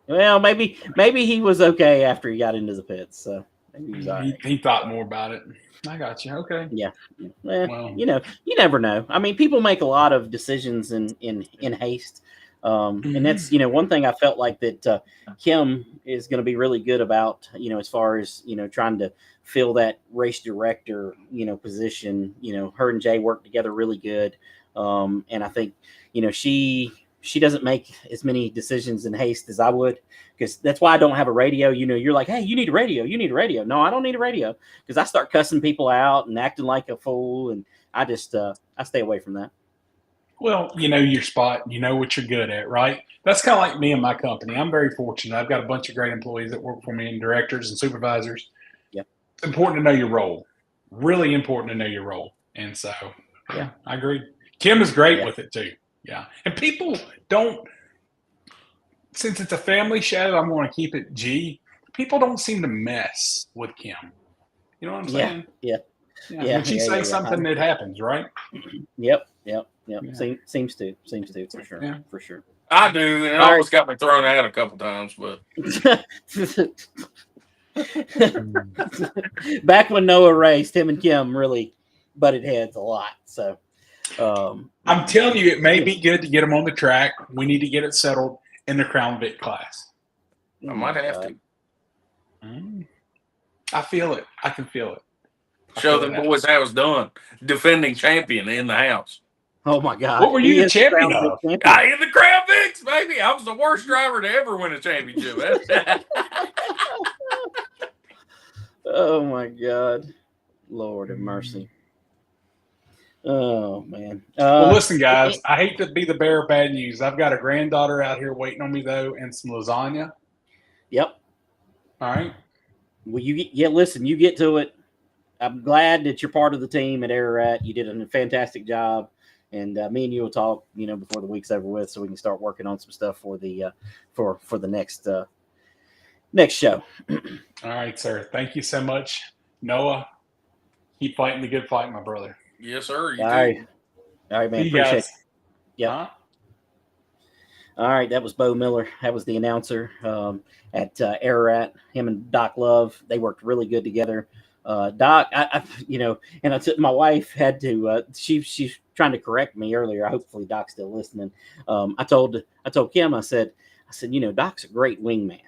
Well, maybe he was okay after he got into the pits. So maybe he was all right. He thought more about it. I got you. Okay. Yeah. Well, you never know. I mean, people make a lot of decisions in haste. And that's, one thing I felt like that Kim is going to be really good about, as far as, trying to fill that race director, position. Her and Jay work together really good. And I think, she doesn't make as many decisions in haste as I would, because that's why I don't have a radio. You're like, hey, you need a radio. No, I don't need a radio, because I start cussing people out and acting like a fool. And I just, I stay away from that. Well, you know your spot. You know what you're good at, right? That's kind of like me and my company. I'm very fortunate. I've got a bunch of great employees that work for me, and directors and supervisors. Yeah. It's important to know your role. Really important to know your role. And so, yeah, I agree. Kim is great with it, too. Yeah. And people don't, since it's a family show, I'm going to keep it G. People don't seem to mess with Kim. You know what I'm saying? Yeah. When she says something, it happens, right? Yep. Seems to for sure. Yeah. For sure. I do, and it almost got me thrown out a couple times, but back when Noah raced, him and Kim really butted heads a lot. So I'm telling you, it may be good to get them on the track. We need to get it settled in the Crown Vic class. I might have to. I feel it. I can feel it. Show the boys how it's done. Defending champion in the house. Oh my God! What were you the champion of? In the Crown Vics, baby. I was the worst driver to ever win a championship. Oh my God, Lord have mercy. Oh man. Well, listen, guys. I hate to be the bearer of bad news. I've got a granddaughter out here waiting on me though, and some lasagna. Yep. All right. Well, listen. You get to it. I'm glad that you're part of the team at Ararat. You did a fantastic job. And me and you will talk, before the week's over with, so we can start working on some stuff for the for the next show. All right, sir. Thank you so much, Noah. Keep fighting the good fight, my brother. Yes, sir. All right, man. Appreciate it. Yeah. All right, that was Bo Miller. That was the announcer at Ararat. Him and Doc Love, they worked really good together. Doc, and my wife had to. She's trying to correct me earlier. Hopefully, Doc's still listening. I told Kim. I said, Doc's a great wingman.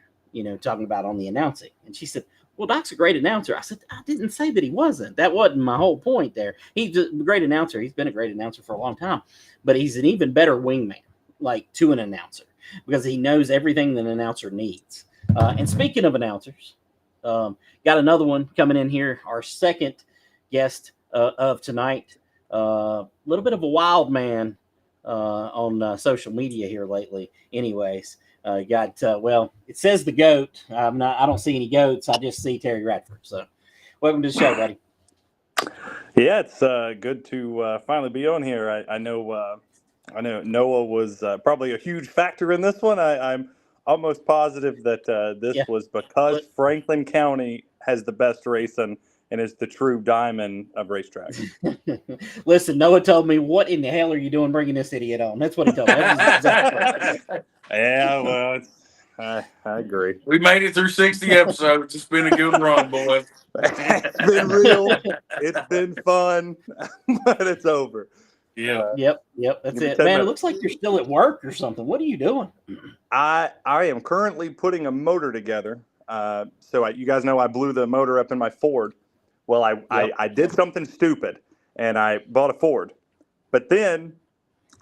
Talking about on the announcing, and she said, "Well, Doc's a great announcer." I said, "I didn't say that he wasn't. That wasn't my whole point there. He's a great announcer. He's been a great announcer for a long time, but he's an even better wingman, like to an announcer, because he knows everything that an announcer needs." And speaking of announcers. Got another one coming in here. Our second guest of tonight. A little bit of a wild man on social media here lately. Anyways, it says the goat. I don't see any goats. I just see Terry Radford. So, welcome to the show, buddy. Yeah, it's good to finally be on here. I know Noah was probably a huge factor in this one. I'm almost positive that this was because Franklin County has the best racing and is the true diamond of racetracks. Listen, Noah told me, "What in the hell are you doing bringing this idiot on?" That's what he told me. Exactly. Yeah, well, I agree. We made it through 60 episodes. It's been a good run, boys. It's been real. It's been fun, but it's over. Yeah. Yep. That's it, man. It looks like you're still at work or something. What are you doing? I am currently putting a motor together. So you guys know I blew the motor up in my Ford. Well, I did something stupid, and I bought a Ford. But then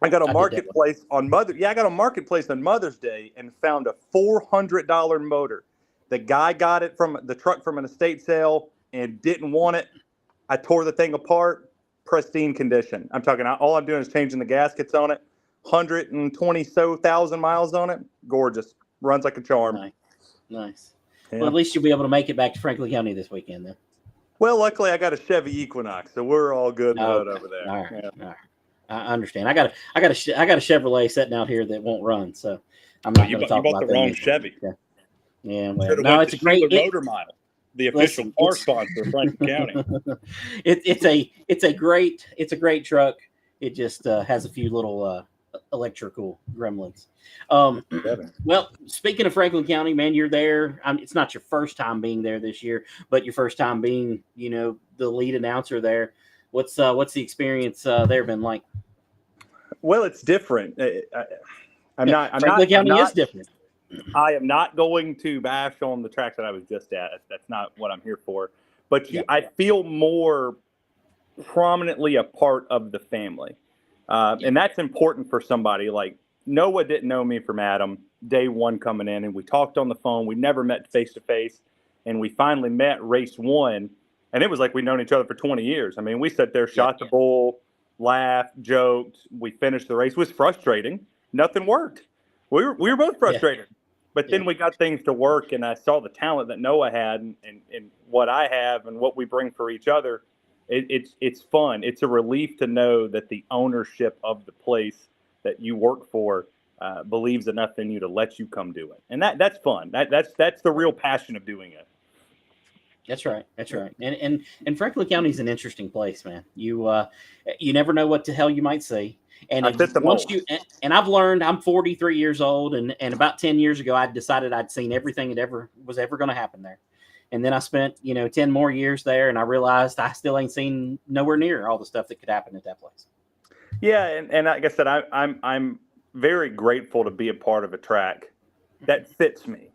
I got a marketplace on Mother's Day and found a $400 motor. The guy got it from the truck from an estate sale and didn't want it. I tore the thing apart. Pristine condition. I'm talking. All I'm doing is changing the gaskets on it. 120,000 miles on it. Gorgeous. Runs like a charm. Nice. Yeah. Well, at least you'll be able to make it back to Franklin County this weekend, then. Well, luckily I got a Chevy Equinox, so we're all good over there. All right. I understand. I got a Chevrolet sitting out here that won't run, so I'm not going to talk about that. You bought the wrong Chevy. Yeah. Well, no, it's a great motor mile. The official car sponsor of Franklin County. It's a great truck. It just has a few little electrical gremlins. Well, speaking of Franklin County, man, you're there. It's not your first time being there this year, but your first time being, the lead announcer there. What's the experience there been like? Well, it's different. Franklin County is different. I am not going to bash on the track that I was just at. That's not what I'm here for. But I feel more prominently a part of the family. And that's important for somebody. Like Noah didn't know me from Adam day one coming in, and we talked on the phone. We never met face to face, and we finally met race one, and it was like we'd known each other for 20 years. I mean, we sat there, shot the bull, laughed, joked. We finished the race. It was frustrating. Nothing worked. We were both frustrated. But then we got things to work, and I saw the talent that Noah had and what I have and what we bring for each other. It's fun. It's a relief to know that the ownership of the place that you work for believes enough in you to let you come do it. And that's fun. That's the real passion of doing it. That's right. And Franklin County is an interesting place, man. You never know what the hell you might see. And I've learned, I'm 43 years old, and about 10 years ago, I decided I'd seen everything that was ever going to happen there. And then I spent, 10 more years there, and I realized I still ain't seen nowhere near all the stuff that could happen at that place. Yeah, and like I said, I'm very grateful to be a part of a track that fits me.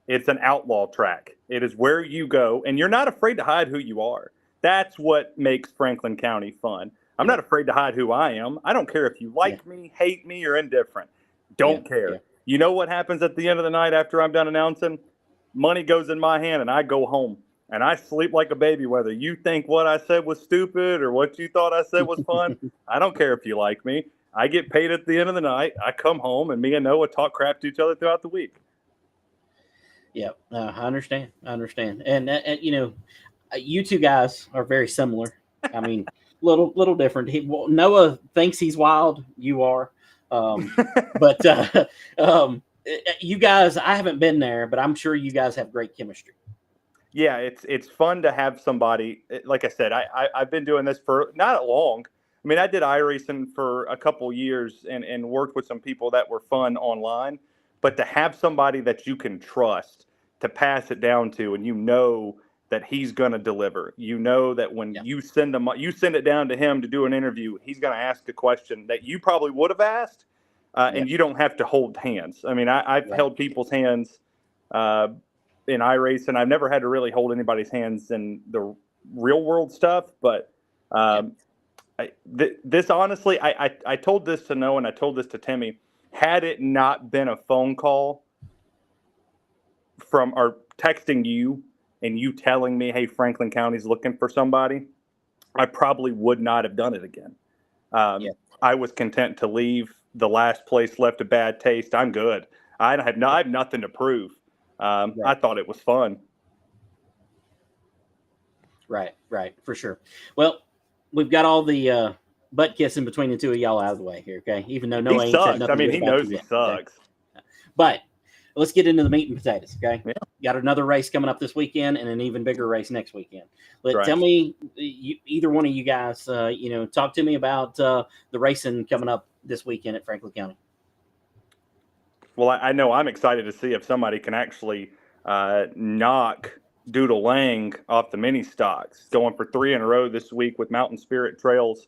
It's an outlaw track. It is where you go, and you're not afraid to hide who you are. That's what makes Franklin County fun. I'm not afraid to hide who I am. I don't care if you like me, hate me, or indifferent. Don't care. You know what happens at the end of the night after I'm done announcing? Money goes in my hand, and I go home. And I sleep like a baby, whether you think what I said was stupid or what you thought I said was fun. I don't care if you like me. I get paid at the end of the night. I come home, and me and Noah talk crap to each other throughout the week. Yeah, I understand. And you two guys are very similar. I mean, little different. Noah thinks he's wild. You are, but you guys. I haven't been there, but I'm sure you guys have great chemistry. Yeah, it's fun to have somebody. Like I said, I've been doing this for not long. I mean, I did iRacing for a couple years and worked with some people that were fun online. But to have somebody that you can trust to pass it down to, and that he's going to deliver. You know that when you send it down to him to do an interview, he's going to ask a question that you probably would have asked, and you don't have to hold hands. I mean, I've held people's hands in iRace, and I've never had to really hold anybody's hands in the real world stuff. But this honestly, I told this to Noah and I told this to Timmy. Had it not been a phone call from or texting you and you telling me, hey, Franklin County's looking for somebody, I probably would not have done it again. I was content to leave. The last place left a bad taste. I'm good. I have nothing to prove. I thought it was fun. Right, for sure. Well, we've got all the butt kissing between the two of y'all out of the way here, okay? Even though Noah ain't said nothing. I mean, he knows he sucks. Okay? But let's get into the meat and potatoes, okay? Yeah. Got another race coming up this weekend and an even bigger race next weekend. Tell me, either one of you guys, talk to me about the racing coming up this weekend at Franklin County. Well, I know I'm excited to see if somebody can actually knock Doodle Lang off the mini stocks. Going for 3 in a row this week with Mountain Spirit Trails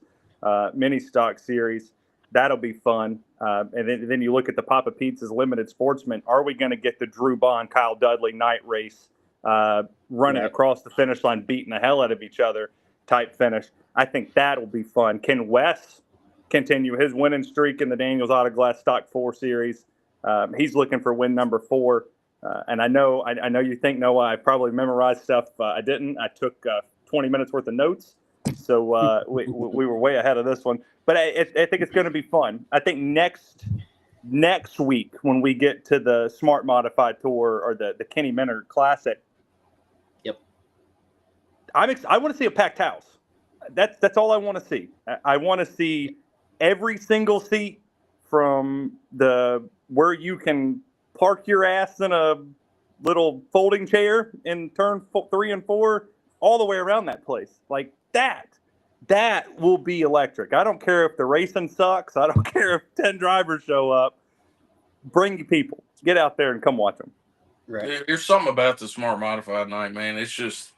mini stock series. That'll be fun. And then you look at the Papa Pizzas Limited Sportsman. Are we going to get the Drew Bond, Kyle Dudley night race running across the finish line, beating the hell out of each other type finish? I think that'll be fun. Can Wes continue his winning streak in the Daniels Auto Glass Stock 4 series? He's looking for win number 4. And I know you think, Noah, I probably memorized stuff. I didn't. I took 20 minutes worth of notes. So we were way ahead of this one. But I think it's going to be fun. I think next week when we get to the Smart Modified Tour or the Kenny Minard Classic, I want to see a packed house. That's all I want to see. I want to see every single seat from where you can park your ass in a little folding chair in turn 3 and 4, all the way around that place. Like that will be electric. I don't care if the racing sucks. I don't care if 10 drivers show up. Bring your people. Get out there and come watch them. Right. There's something about the Smart Modified night, man. It's just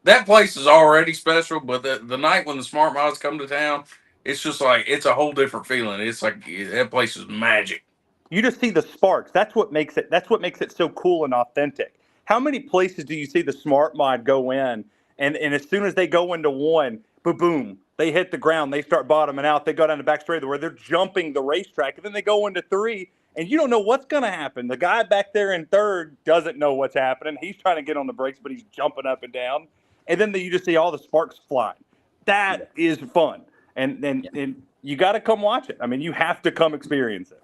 that place is already special, but the night when the Smart Mods come to town, it's just like it's a whole different feeling. It's like that place is magic. You just see the sparks. That's what makes it so cool and authentic. How many places do you see the Smart Mod go in, and as soon as they go into one, boom, they hit the ground, they start bottoming out, they go down the back straight where they're jumping the racetrack, and then they go into 3, and you don't know what's going to happen. The guy back there in 3rd doesn't know what's happening. He's trying to get on the brakes, but he's jumping up and down, and then you just see all the sparks flying. That is fun, and you got to come watch it. I mean, you have to come experience it.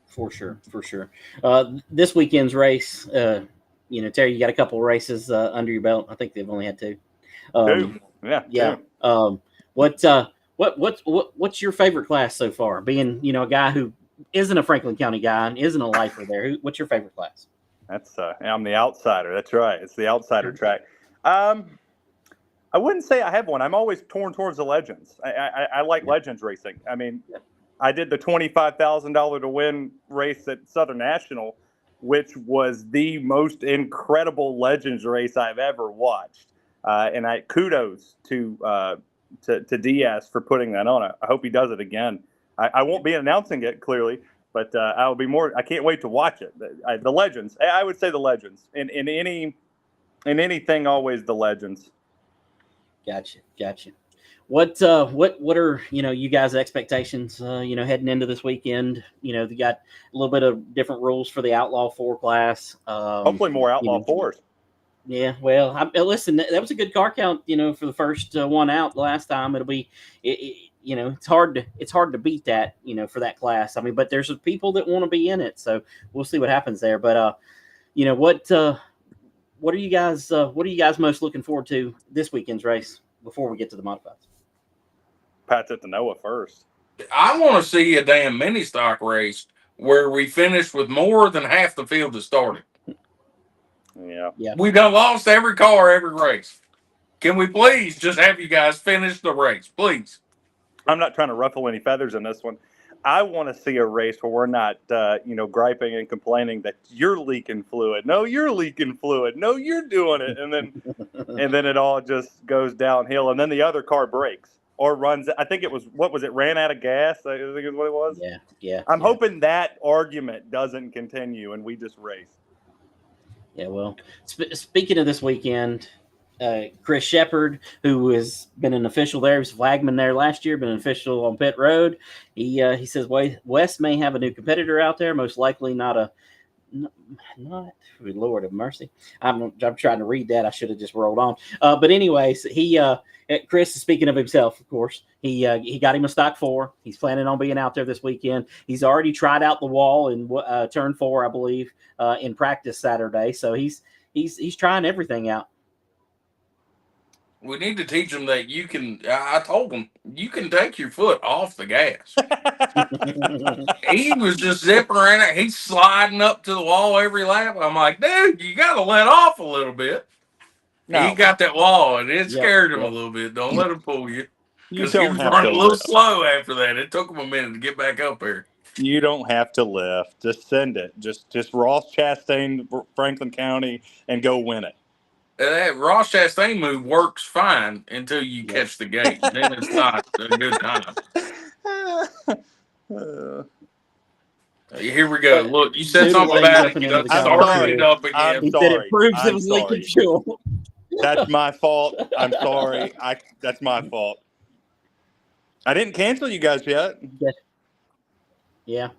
For sure. This weekend's race, Terry, you got a couple of races under your belt. I think they've only had 2. 2. Yeah. 2. What's your favorite class so far? Being, a guy who isn't a Franklin County guy and isn't a lifer there. What's your favorite class? That's I'm the outsider. That's right. It's the outsider track. I wouldn't say I have one. I'm always torn towards the Legends. I like Legends racing. I mean, I did the $25,000 to win race at Southern National, which was the most incredible Legends race I've ever watched. And kudos to Diaz for putting that on. I hope he does it again. I won't be announcing it clearly, but I'll be more. I can't wait to watch it. The Legends. I would say the Legends. In anything, always the Legends. Gotcha. What are you guys' expectations? Heading into this weekend. You got a little bit of different rules for the Outlaw 4 class. Hopefully, more Outlaw 4s. Yeah, well, listen, that was a good car count. For the first one out last time, it'll be, it's hard to beat that. For that class. I mean, but there's people that want to be in it, so we'll see what happens there. But what are you guys most looking forward to this weekend's race before we get to the modifieds? Pat's at the Noah first. I want to see a damn mini stock race where we finish with more than half the field that started. Yeah. We've done lost every car, every race. Can we please just have you guys finish the race, please? I'm not trying to ruffle any feathers in this one. I want to see a race where we're not, griping and complaining that you're leaking fluid. No, you're leaking fluid. No, you're doing it, and then it all just goes downhill, and then the other car breaks or runs. I think it was ran out of gas. I think is what it was. Yeah. I'm hoping that argument doesn't continue and we just race. Yeah, well, speaking of this weekend, Chris Shepard, who has been an official there, he was a flagman there last year, been an official on pit road. He says West may have a new competitor out there, most likely not Lord of mercy. I'm trying to read that. I should have just rolled on. But anyways, Chris is speaking of himself, of course. He got him a stock 4. He's planning on being out there this weekend. He's already tried out the wall in turn 4, I believe, in practice Saturday. So he's trying everything out. We need to teach him that you can. I told him you can take your foot off the gas. He was just zipping around. He's sliding up to the wall every lap. I'm like, dude, you got to let off a little bit. No. He got that wall, and it scared him a little bit. Don't let him pull you. Because he was running a little slow after that. It took him a minute to get back up there. You don't have to lift. Just send it. Just Ross Chastain, Franklin County, and go win it. That Ross Chastain move works fine until you catch the gate. Then it's not a good time. Here we go. Look, you said something about it. You started it up again. He said it proves it was leaking fuel. That's my fault. I'm sorry. That's my fault. I didn't cancel you guys yet. Yeah.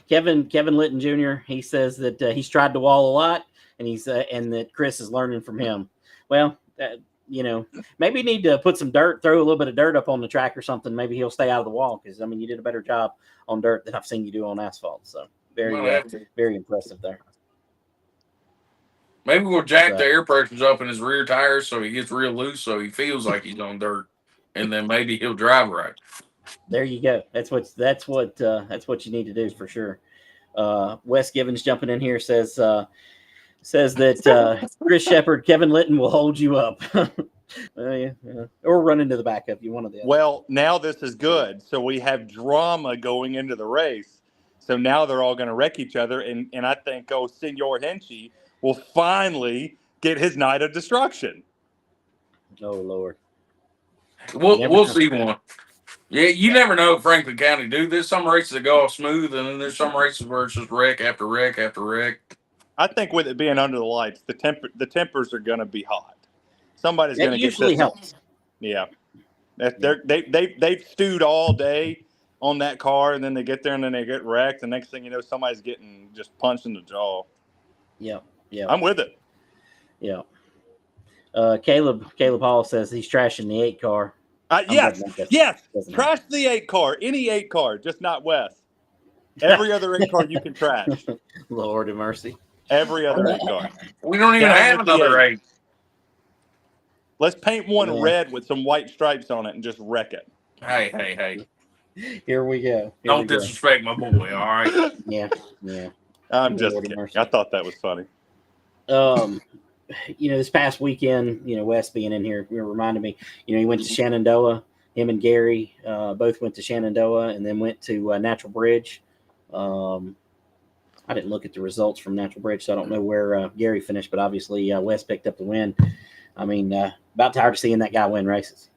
Kevin Litton Jr. He says that he's tried the wall a lot. And and that Chris is learning from him. Well, maybe you need to put some dirt, throw a little bit of dirt up on the track or something. Maybe he'll stay out of the wall because you did a better job on dirt than I've seen you do on asphalt. So very impressive there. Maybe we'll jack the air pressures up in his rear tires so he gets real loose, so he feels like he's on dirt, and then maybe he'll drive right. There you go. That's what you need to do for sure. Wes Givens jumping in here says that Chris Shepard, Kevin Litton will hold you up. Or run into the back of you, one of the other. Well, now this is good. So we have drama going into the race. So now they're all going to wreck each other. And I think, Senor Hinchee will finally get his night of destruction. Oh, Lord. We'll see one. Yeah, you never know Franklin County do this. Some races that go off smooth, and then there's some races where it's just wreck after wreck after wreck. I think with it being under the lights, the tempers are going to be hot. Somebody's going to get usually helps. Yeah, they've stewed all day on that car, and then they get there and then they get wrecked. The next thing you know, somebody's getting just punched in the jaw. Yeah. I'm with it. Yeah. Caleb Hall says he's trashing the 8 car. Yes. Trash the 8 car. Any 8 car, just not West. Every other 8 car you can trash. Lord have mercy. Every other 8 car. We don't even have another 8. Let's paint one red with some white stripes on it and just wreck it. Hey. Here we go. Don't disrespect my boy, all right? Yeah. I'm just kidding. I thought that was funny. This past weekend, Wes being in here, reminded me, he went to Shenandoah. Him and Gary both went to Shenandoah and then went to Natural Bridge. I didn't look at the results from Natural Bridge, so I don't know where Gary finished, but obviously Wes picked up the win. I mean, about tired of seeing that guy win races.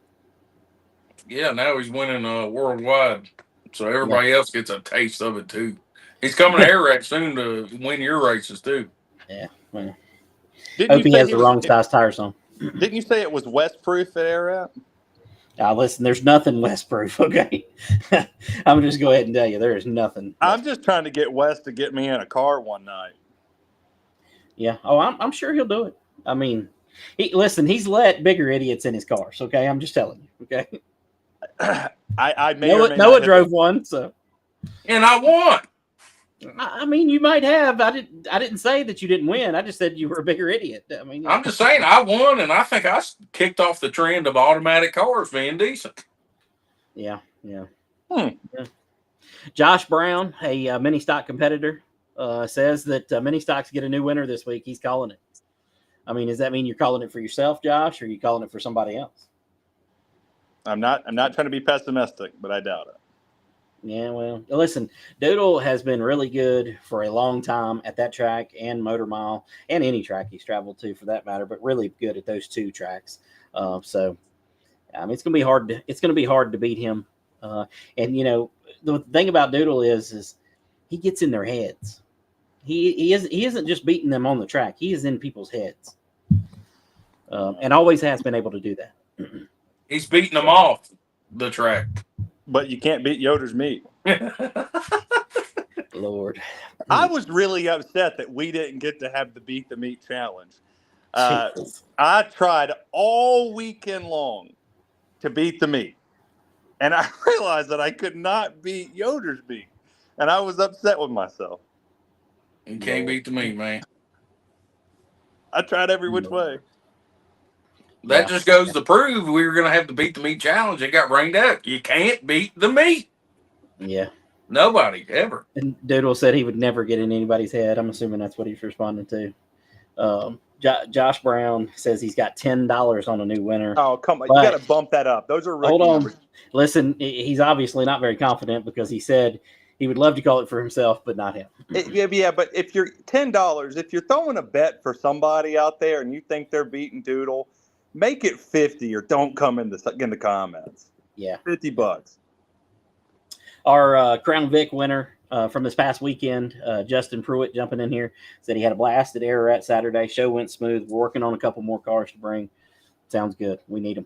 Yeah, now he's winning worldwide, so everybody else gets a taste of it too. He's coming to Air Rack soon to win your races too. Yeah, well, hope he has the wrong size tires on. Didn't you say it was West-proof at Air Rack? Listen, there's nothing West-proof, okay? I'm just go ahead and tell you, there is nothing. I'm just trying to get West to get me in a car one night. Yeah. Oh, I'm sure he'll do it. I mean, he's let bigger idiots in his cars, okay? I'm just telling you, okay? I may Noah drove one, so. And I won. I mean, you might have. I didn't say that you didn't win. I just said you were a bigger idiot. I mean, I'm just saying I won, and I think I kicked off the trend of automatic cars being decent. Yeah. Yeah. Josh Brown, a mini stock competitor, says that mini stocks get a new winner this week. He's calling it. I mean, does that mean you're calling it for yourself, Josh, or are you calling it for somebody else? I'm not trying to be pessimistic, but I doubt it. Yeah, well, listen, Doodle has been really good for a long time at that track and Motor Mile and any track he's traveled to for that matter, but really good at those two tracks. So, I mean, it's going to be hard. It's going to be hard to beat him. And you know, the thing about Doodle is he gets in their heads. He isn't just beating them on the track. He is in people's heads, and always has been able to do that. He's beating them off the track. But you can't beat Yoder's meat. Lord, I was really upset that we didn't get to have the Beat the Meat challenge. Jesus. I tried all weekend long to beat the meat, and I realized that I could not beat Yoder's meat, and I was upset with myself. You can't beat the meat, man. I tried every which way. That just goes to prove we were going to have to beat the meat challenge. It got rained out. You can't beat the meat. Yeah. Nobody, ever. And Doodle said he would never get in anybody's head. I'm assuming that's what he's responding to. Josh Brown says he's got $10 on a new winner. Oh, come on. But you got to bump that up. Those are rookie hold on. numbers. Listen, he's obviously not very confident because he said he would love to call it for himself, but not him. Yeah, but if you're $10, if you're throwing a bet for somebody out there and you think they're beating Doodle, make it 50 or don't come in the comments. Yeah. $50. Our Crown Vic winner from this past weekend, Justin Pruitt, jumping in here, said he had a blast at Ararat Saturday. Show went smooth. We're working on a couple more cars to bring. Sounds good. We need them.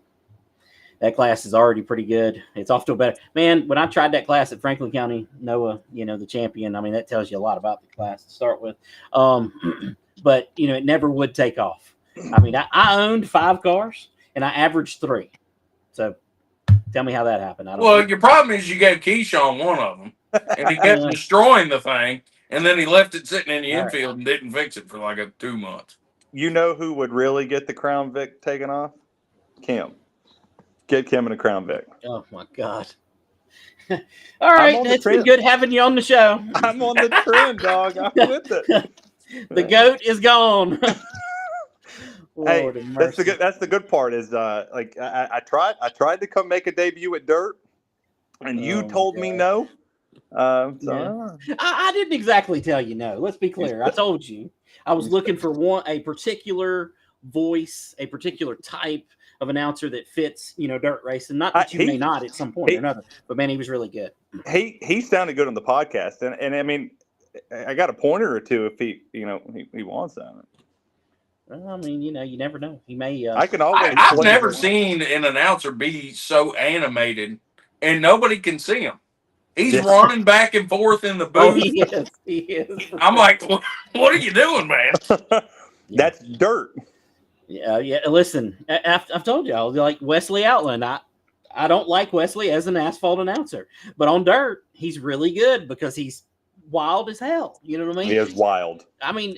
That class is already pretty good. It's off to a better man. When I tried that class at Franklin County, Noah, the champion. I mean, that tells you a lot about the class to start with. But it never would take off. I mean, I owned 5 cars and I averaged 3. So tell me how that happened. Your problem is you gave Keyshawn one of them, and he kept destroying the thing, and then he left it sitting in the infield and didn't fix it for like 2 months. You know who would really get the Crown Vic taken off? Kim. Get Kim in a Crown Vic. Oh, my God. All right. It's been good having you on the show. I'm on the trend, dog. I'm with it. The GOAT is gone. Hey, that's the good part is I tried to come make a debut at Dirt, and you told me no. I didn't exactly tell you no. Let's be clear. I told you I was looking for a particular voice, a particular type of announcer that fits, dirt racing. Not that you may not at some point or another, but man, he was really good. He sounded good on the podcast, and I mean, I got a pointer or two if he wants that. Well, I mean, you never know. He may. I can always. I've never seen an announcer be so animated, and nobody can see him. He's running back and forth in the booth. Oh, he is. I'm like, what are you doing, man? That's Dirt. Yeah. Listen, I've told y'all, like Wesley Outland. I don't like Wesley as an asphalt announcer, but on Dirt, he's really good because he's wild as hell. You know what I mean? He is wild. I mean,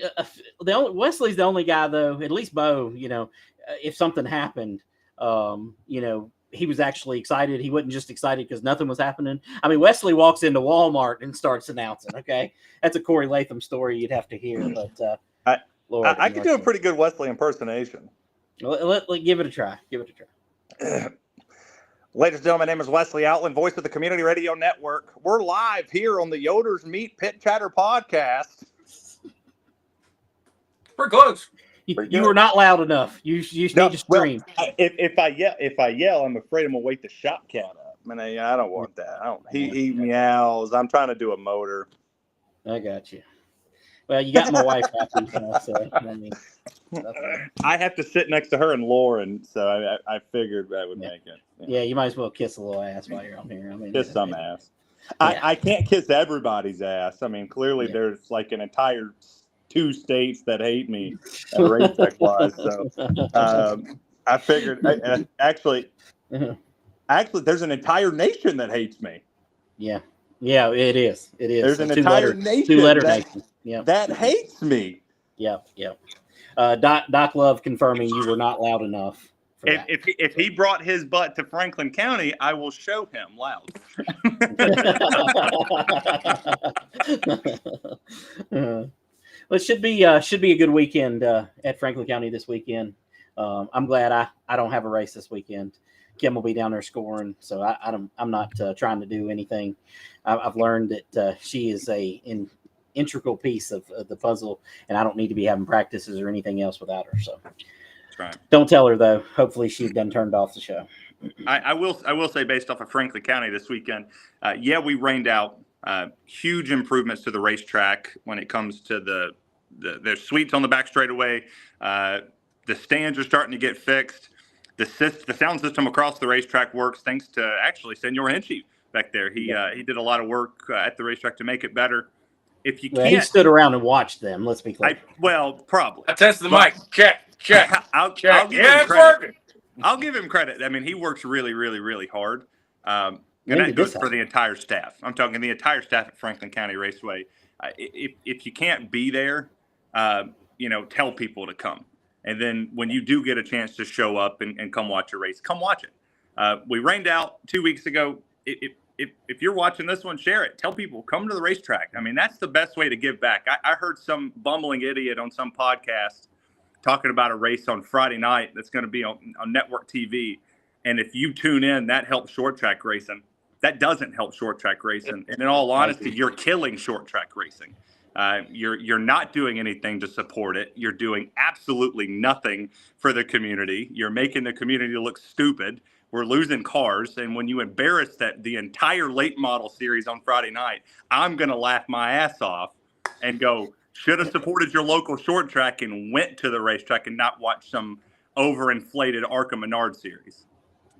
Wesley's the only guy, though. At least Bo, if something happened, he was actually excited. He wasn't just excited because nothing was happening. I mean, Wesley walks into Walmart and starts announcing. Okay, that's a Corey Latham story you'd have to hear. But I could do a pretty good Wesley impersonation. Let give it a try. Give it a try. Ladies and gentlemen, my name is Wesley Outland, voice of the Community Radio Network. We're live here on the Yoder's Meat Pit Chatter podcast. We're close. You were not loud enough. You need to scream. Well, if I yell, I'm afraid I'm gonna wake the shop cat up. I don't want that. He meows. I'm trying to do a motor. I got you. Well, you got my wife happy, so I mean, I have to sit next to her and Lauren, so I figured that would make it. Yeah, you might as well kiss a little ass while you're on here. I mean, kiss some ass. Yeah. I can't kiss everybody's ass. I mean, clearly there's like an entire 2 states that hate me racetrack wise. So I figured actually, there's an entire nation that hates me. Yeah, it is. It is. There's an entire nation. 2-letter nation. Yeah, that hates me. Yeah. Doc Love confirming you were not loud enough. If he brought his butt to Franklin County, I will show him loud. Well, it should be a good weekend at Franklin County this weekend. I'm glad I don't have a race this weekend Kim will be down there scoring. So I'm not trying to do anything. I've learned that she is an integral piece of the puzzle, and I don't need to be having practices or anything else without her. So That's right. Don't tell her though. Hopefully she done turned off the show. I will say, based off of Franklin County this weekend, we rained out huge improvements to the racetrack when it comes to there's suites on the back straightaway. The stands are starting to get fixed. The sound system across the racetrack works thanks to actually Senor Hinchee back there. He did a lot of work at the racetrack to make it better. If you can't, he stood around and watched them. Let's be clear. Probably. I tested the mic. Check. I'll give it's him credit. working. I'll give him credit. I mean, he works really, really, really hard. And When that did goes this for the entire staff. I'm talking the entire staff at Franklin County Raceway. If you can't be there, tell people to come. And then when you do get a chance to show up and come watch a race, come watch it. We rained out 2 weeks ago. If you're watching this one, share it. Tell people, come to the racetrack. I mean, that's the best way to give back. I heard some bumbling idiot on some podcast talking about a race on Friday night that's going to be on network TV. And if you tune in, that helps short track racing. That doesn't help short track racing. And in all honesty, you're killing short track racing. You're not doing anything to support it. You're doing absolutely nothing for the community. You're making the community look stupid. We're losing cars. And when you embarrass the entire late model series on Friday night, I'm going to laugh my ass off and go, should have supported your local short track and went to the racetrack and not watch some overinflated ARCA Menard series.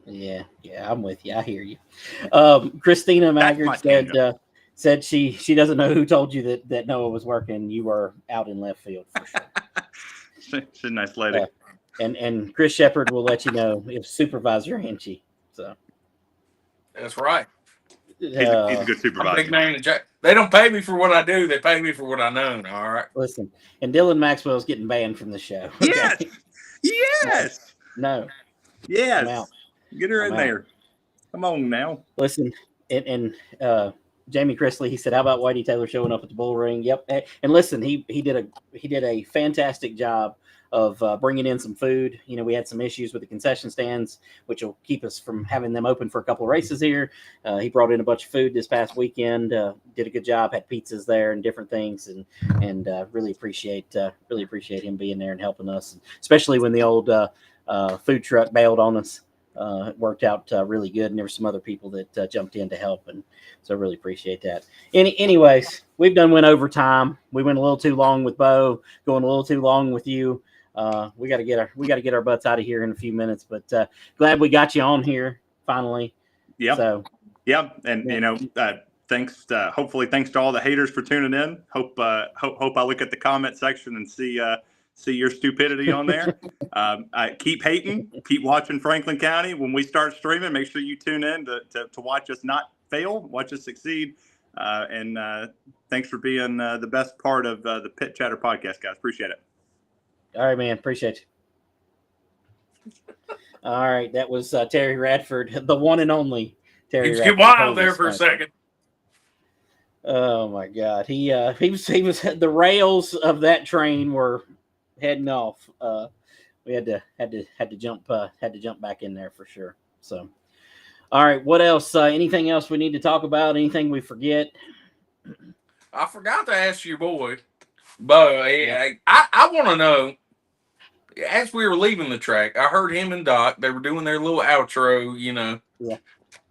Yeah, I'm with you. I hear you. Christina Maggard said she doesn't know who told you that Noah was working. You were out in left field for sure. She's a nice lady. And Chris Shepard will let you know if Supervisor Hinchee. So that's right. He's a good supervisor. Big name. They don't pay me for what I do. They pay me for what I know. All right. Listen, and Dylan Maxwell's getting banned from the show. Okay? Yes. No. Yes. I'm out. Get her in there. Come on now. Listen, and Jamie Chrisley, he said, "How about Whitey Taylor showing up at the bull ring?" Yep. And listen, he did a fantastic job of bringing in some food. We had some issues with the concession stands, which will keep us from having them open for a couple of races here. He brought in a bunch of food this past weekend. Did a good job. Had pizzas there and different things, and really appreciate him being there and helping us, especially when the old food truck bailed on us. It worked out really good, and there were some other people that jumped in to help, and so I really appreciate that. Anyways, went over time. We went a little too long with Bo, going a little too long with you. We got to get our butts out of here in a few minutes, but glad we got you on here finally. Yeah. So, yeah, and thanks. Hopefully, thanks to all the haters for tuning in. Hope I look at the comment section and see your stupidity on there. Keep hating. Keep watching Franklin County. When we start streaming, make sure you tune in to watch us not fail, watch us succeed. And thanks for being the best part of the Pit Chatter podcast, guys. Appreciate it. All right, man. Appreciate you. All right, that was Terry Radford, the one and only Terry. He was wild there for a second. Oh my God, he was the rails of that train were heading off. We had to jump back in there for sure. So, all right, what else? Anything else we need to talk about? Anything we forget? I forgot to ask your boy, Bo. I want to know. As we were leaving the track, I heard him and Doc. They were doing their little outro, Yeah.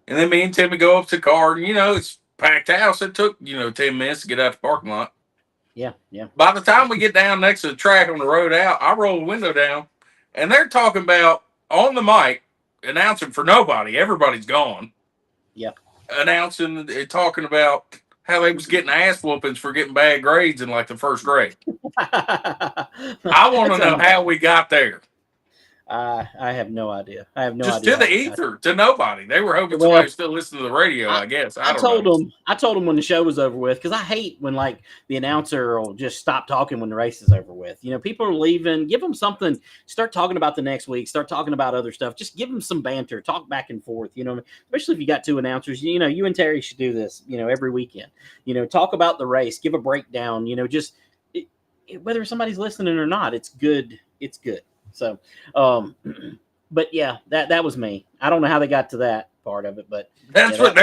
And then me and Timmy go up to the car, and it's packed house. It took 10 minutes to get out the parking lot. Yeah. By the time we get down next to the track on the road out, I roll the window down, and they're talking about on the mic, announcing for nobody. Everybody's gone. Yeah. Announcing, talking about how they was getting ass whoopings for getting bad grades in like the first grade. I want to know how we got there. I have no idea. Just to the ether, to nobody. They were hoping somebody still listened to the radio, I guess. I told them when the show was over with, because I hate when the announcer will just stop talking when the race is over with. People are leaving. Give them something. Start talking about the next week. Start talking about other stuff. Just give them some banter. Talk back and forth. Especially if you got two announcers. You and Terry should do this. Every weekend. Talk about the race. Give a breakdown. Just whether somebody's listening or not, it's good. It's good. So, but yeah, that was me. I don't know how they got to that part of it, but That's yeah, what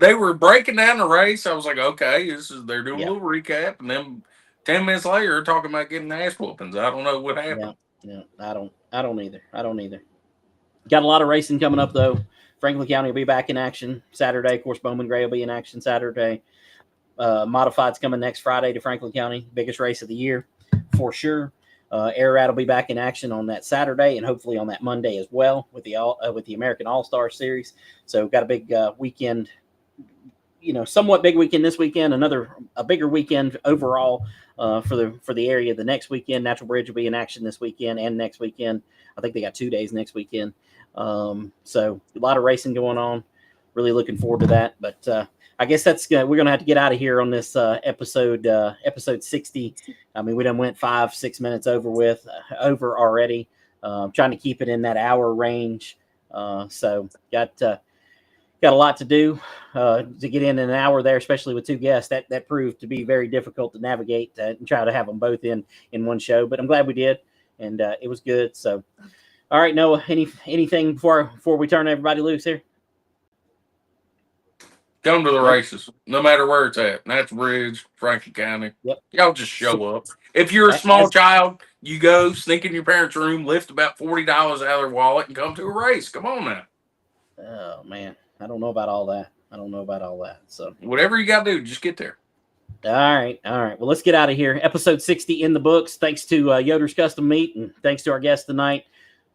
they were breaking down the race. I was like, okay, they're doing Yeah. a little recap, and then 10 minutes later, they're talking about getting ass whoopings. I don't know what happened. Yeah, I don't either. Got a lot of racing coming up though. Franklin County will be back in action Saturday. Of course, Bowman Gray will be in action Saturday. Modified's coming next Friday to Franklin County, biggest race of the year for sure. Ararat will be back in action on that Saturday and hopefully on that Monday as well with the American All-Star Series. So got a big weekend, somewhat big weekend this weekend. A bigger weekend overall for the area. The next weekend, Natural Bridge will be in action this weekend and next weekend. I think they got 2 days next weekend. So a lot of racing going on. Really looking forward to that. But I guess we're going to have to get out of here on this episode 60. I mean, we done went 5-6 minutes over already. Trying to keep it in that hour range. So got a lot to do to get in an hour there, especially with two guests. That proved to be very difficult to navigate and try to have them both in one show. But I'm glad we did, and it was good. So, all right, Noah, anything before we turn everybody loose here? Come to the races, no matter where it's at. Natural Bridge, Franklin County. Yep. Y'all just show up. If you're a small child, you go sneak in your parents' room, lift about $40 out of their wallet, and come to a race. Come on now. Oh man, I don't know about all that. So whatever you got to do, just get there. All right. Well, let's get out of here. Episode 60 in the books. Thanks to Yoder's Custom Meat, and thanks to our guest tonight.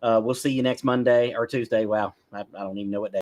We'll see you next Monday or Tuesday. Wow, I don't even know what day.